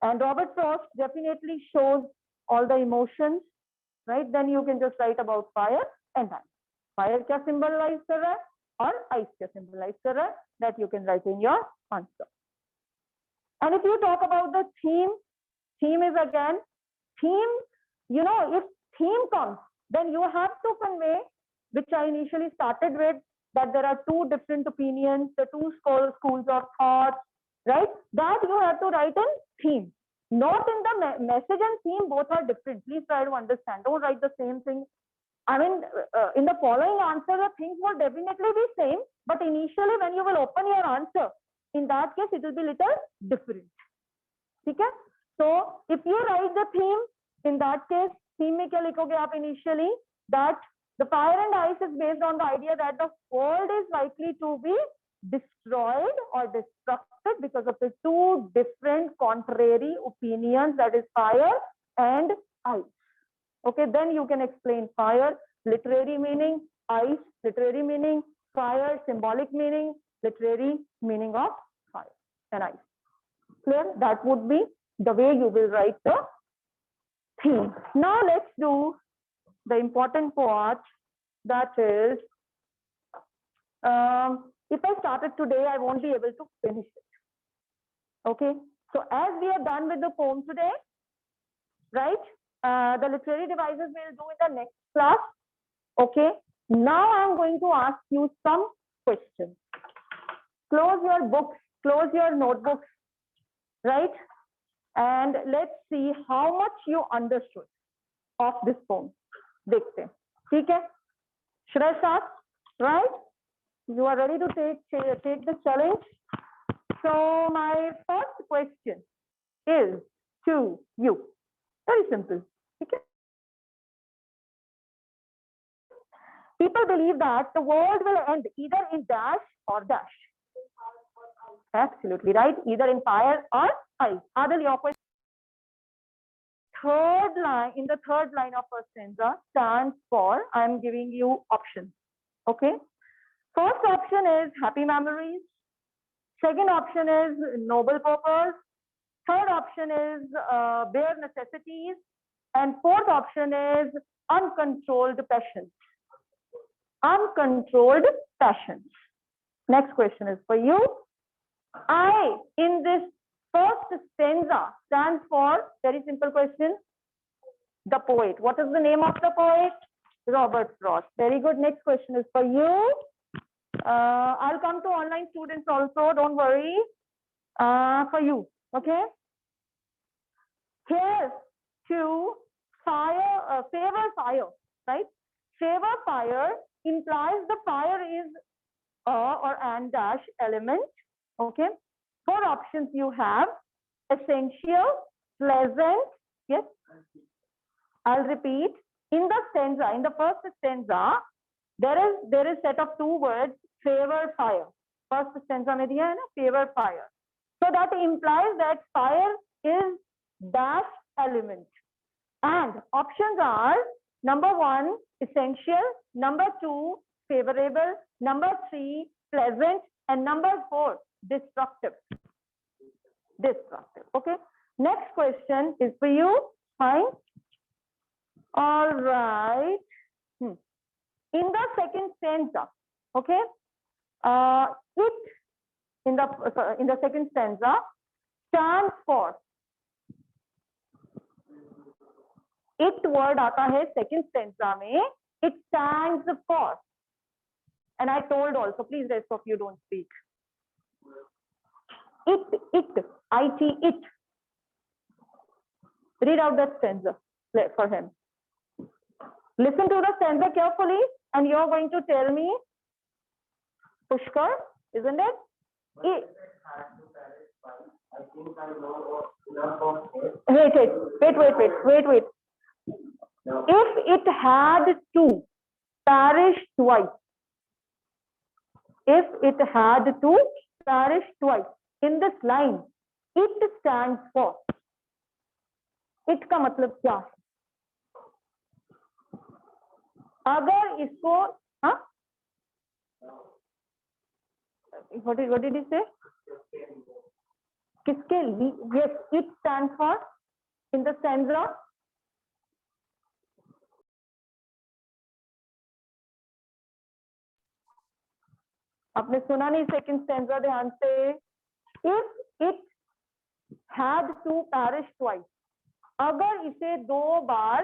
Speaker 1: and Robert Frost definitely shows all the emotions, right? Then you can just write about fire and ice. Fire क्या symbolize कर रहा है और ice क्या symbolize कर रहा है? That you can write in your answer. And if you talk about the theme is again theme. You know, if theme comes, then you have to convey, which I initially started with, that there are two different opinions, the two schools of thought, right? That you have to write in theme. Not in the message and theme, both are different. Please try to understand. Don't write the same thing. I mean, in the following answer, the things will definitely be same, but initially when you will open your answer, in that case, it will be little different. Okay? So if you write the theme, in that case, theme में क्या लिखोगे आप initially? That the fire and ice is based on the idea that the world is likely to be destroyed or destructed because of the two different contrary opinions, that is fire and ice. Okay, then you can explain fire, literary meaning, ice, literary meaning, fire, symbolic meaning, literary meaning of fire and ice. Clear? That would be the way you will write the theme. Now let's do the important part, that is, if I started today, I won't be able to finish it. Okay, so as we are done with the poem today, right, the literary devices we'll do in the next class. Okay, now I'm going to ask you some questions. Close your books, close your notebooks, right, and let's see how much you understood of this poem. देखते हैं, ठीक है? Should I start? Right? You are ready to take the challenge. So my first question is to you. Very simple. Okay? People believe that the world will end either in dash or dash. Absolutely right. Either in fire or ice. Adil, your question. Third line, in the third line of a stanza stands for, I am giving you options. Okay. First option is happy memories. Second option is noble purpose. Third option is bare necessities. And fourth option is uncontrolled passions. Uncontrolled passions. Next question is for you. I in this first stanza stands for, very simple question, the poet. What is the name of the poet? Robert Frost. Very good. Next question is for you. I'll come to online students also, don't worry. For you, okay? Here to fire, favor fire, right? Favor fire implies the fire is or and dash element, okay? Four options you have: essential, pleasant, yes? I'll repeat. In the stanza, in the first stanza, there is set of two words, favor fire. First stanza में दिया है ना, favor fire. So that implies that fire is dash element. And options are number 1, essential, number 2, favorable, number 3, pleasant, and number 4, destructive. Destructive. Okay. Next question is for you. Fine. All right. In the second stanza, okay, it in the second stanza stands for, it word आता है second stanza में, it stands for, and I told also, please rest of you don't speak. It, it. Read out that stanza for him. Listen to the stanza carefully, and you're going to tell me, Pushkar, isn't it? Wait. If it had to perish twice, if it had to perish twice, in this line, it stands for. It का मतलब क्या है? अगर इसको, हाँ? What did he say? किसके लिए? Yes, it stands for in the stanza. आपने सुना नहीं सेकंड स्टैंजा? ध्यान से. If it had to perish twice, अगर इसे 2 बार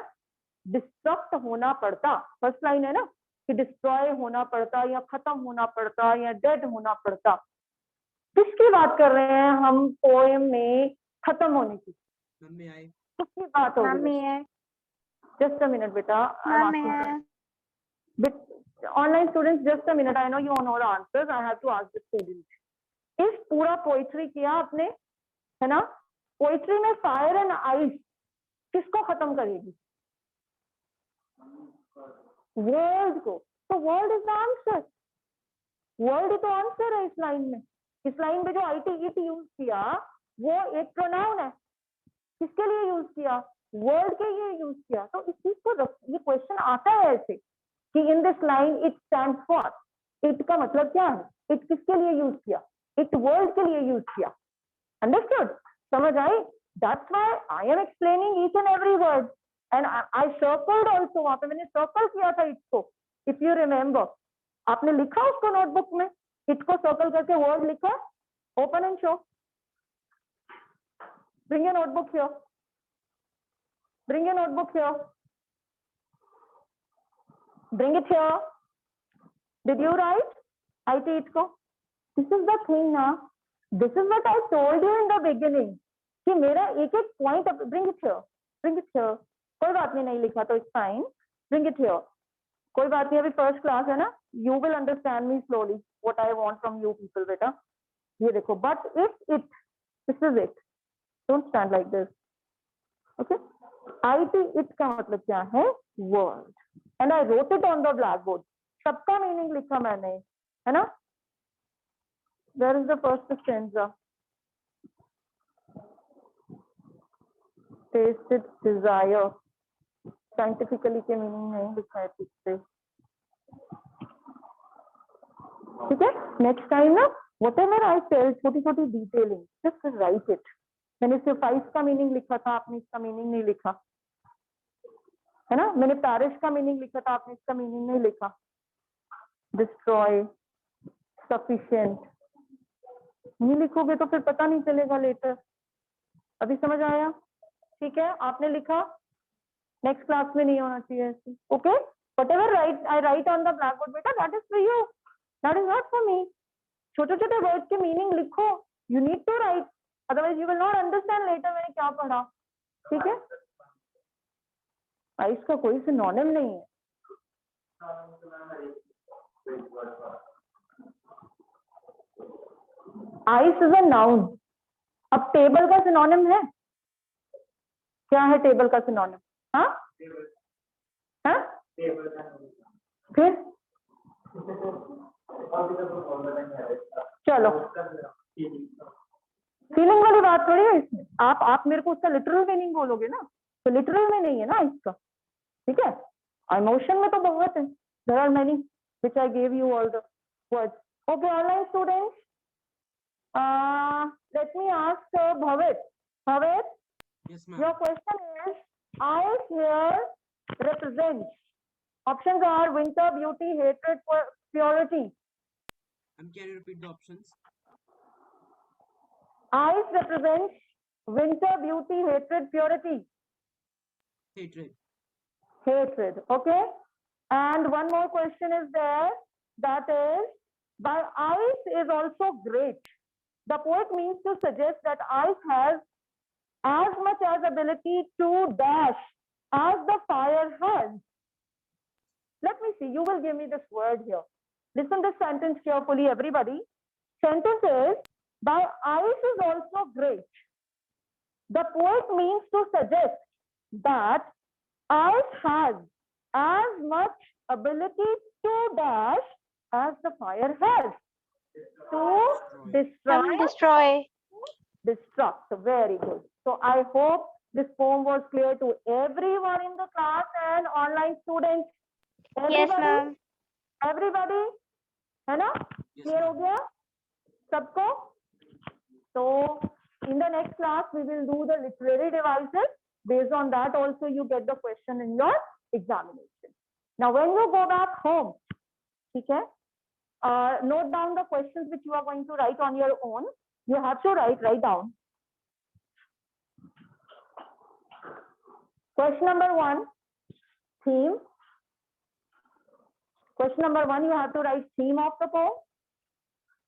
Speaker 1: डिस्ट्रक्ट होना पड़ता, फर्स्ट लाइन है ना कि डिस्ट्रॉय होना पड़ता या खत्म होना पड़ता या डेड होना पड़ता. किसकी बात कर रहे हैं हम पोएम में खत्म होने की? किसकी बात हो रही है? जस्ट अ मिनट बेटा. Online students, just a minute. I know you all know the answers. I have to ask the students. इस पूरा पोइट्री किया आपने, है ना? पोइट्री में फायर एंड आइस किसको खत्म करेगी? वर्ल्ड को. तो world is the answer. World ही तो आंसर है इस लाइन में. इस लाइन में जो IT यूज किया वो एक प्रोनाउन है. किसके लिए यूज किया? वर्ल्ड के लिए यूज किया. तो इस चीज को ये क्वेश्चन आता है ऐसे कि in this line it stands for. It का मतलब क्या है? इट किसके लिए यूज किया? इट वर्ल्ड के लिए यूज किया. अंडरस्टूड? समझ आई? That's why I am explaining each and every word. And I circled also. वहां पे मैंने सर्कल किया था इसको, इफ यू रिमेम्बर. आपने लिखा उसको नोटबुक में, इट को सर्कल करके वर्ड लिखा. Open and show. Bring your notebook here. Bring your notebook here. Bring it here. Did you write IT it ko? This is the thing now. This is what I told you in the beginning. कि मेरा एक एक point. Bring it here. Bring it here. कोई बात नहीं लिखा तो it's fine. Bring it here. कोई बात नहीं, अभी first class है ना. You will understand me slowly. What I want from you people, बेटा. ये देखो. But if it, this is it. Don't stand like this. Okay? IT it का मतलब क्या है? World. And I wrote it on the blackboard. सबका meaning लिखा मैंने, है ना? Where is the first stanza? Tasted desire. Scientifically के मीनिंग नहीं लिखा है ठीक से. ठीक है? Next time ना, whatever I tell, छोटी छोटी डिटेलिंग, just write it. मैंने सिर्फ आइस का मीनिंग लिखा था, आपने इसका मीनिंग नहीं लिखा, है ना? मैंने पैरिश का मीनिंग लिखा था, आपने इसका मीनिंग नहीं लिखा. डिस्ट्रॉय, सफिशिएंट नहीं लिखोगे तो फिर पता नहीं चलेगा लेटर. अभी समझ आया? ठीक है, आपने लिखा. नेक्स्ट क्लास में नहीं होना चाहिए ऐसे. Okay? Whatever write I write on the blackboard बेटा, that is for you, that is not for me. छोटे छोटे वर्ड के मीनिंग लिखो. You need to write, otherwise you will not understand later मैंने क्या पढ़ा. ठीक है? आइस का कोई सिनोनिम नहीं है. Ice is a noun. अब टेबल का सिनोनिम है क्या? है टेबल का सिनोनिम? हाँ हाँ फिर चलो, फीलिंग वाली बात थोड़ी है इसमें. आप मेरे को उसका लिटरल मीनिंग बोलोगे ना, तो लिटरल में नहीं है ना इसका. ठीक है? इमोशन में तो बहुत है. There are many which I gave you all the words. Okay online students, let me ask Bhavit. Bhavit,
Speaker 2: Yes, ma'am.
Speaker 1: your question is, I here represents. Options are winter, beauty, hatred, purity.
Speaker 2: Can you repeat the options?
Speaker 1: Ice represents winter, beauty, hatred, purity.
Speaker 2: Hatred.
Speaker 1: Hatred. Okay. And one more question is there. That is, by ice is also great. The poet means to suggest that ice has as much as ability to dash as the fire has. see, you will give me this word here. Listen this sentence carefully, everybody. Sentence is, by ice is also great. The poet means to suggest that ice has as much ability to dash as the fire has. To destroy,
Speaker 3: Destroy.
Speaker 1: destruct. Very good. So I hope this poem was clear to everyone in the class and online students.
Speaker 3: Yes,
Speaker 1: Everybody?
Speaker 3: ma'am.
Speaker 1: Everybody? है ना?
Speaker 2: Yes,
Speaker 1: Clear हो
Speaker 2: ma'am.
Speaker 1: गया? सबको? So in the next class we will do the literary devices. Based on that also you get the question in your examination. Now when you go back home, okay, note down the questions which you are going to write on your own. You have to write down. Question number 1, theme. Question number 1, you have to write theme of the poem.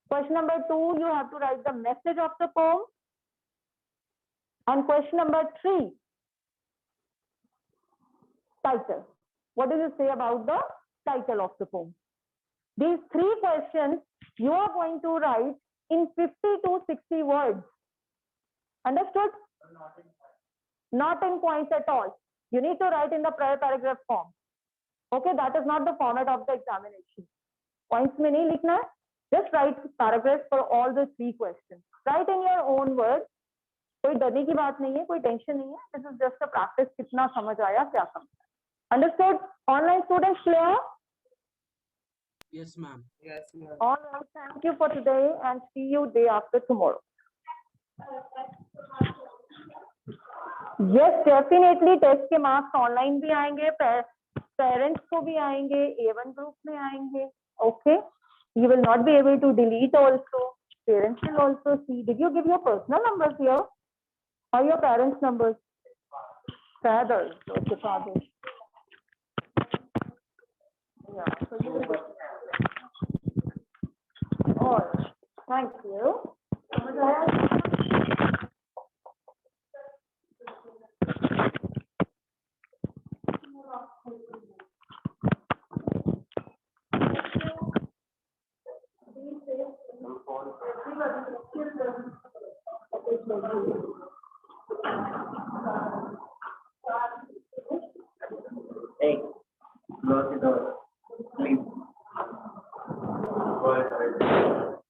Speaker 1: Question number 2, you have to write the message of the poem. And question number 3, title. What do you say about the title of the poem? These 3 questions you are going to write in 50 to 60 words. Understood? Not in points at all. You need to write in the prayer paragraph form. Okay, that is not the format of the examination. Points में नहीं लिखना है. Just write paragraphs for all the 3 questions. Write in your own words. कोई डरने की बात नहीं है, कोई टेंशन नहीं है. This is just a practice. कितना समझ आया, क्या समझ आया. Understood? Online students clear?
Speaker 2: Yes, ma'am.
Speaker 5: Yes, ma'am.
Speaker 1: All right. Thank you for today and see you day after tomorrow. Yes, definitely test के मार्क्स ऑनलाइन भी आएंगे, पेरेंट्स को भी आएंगे, A1 ग्रुप में आएंगे. Okay, you will not be able to delete also. Parents will also see. Did you give your personal numbers here or your parents' numbers? Fathers. Okay, fathers. Yeah. So you will get. All right. Thank you. समझ आया?
Speaker 5: Hey, close the door.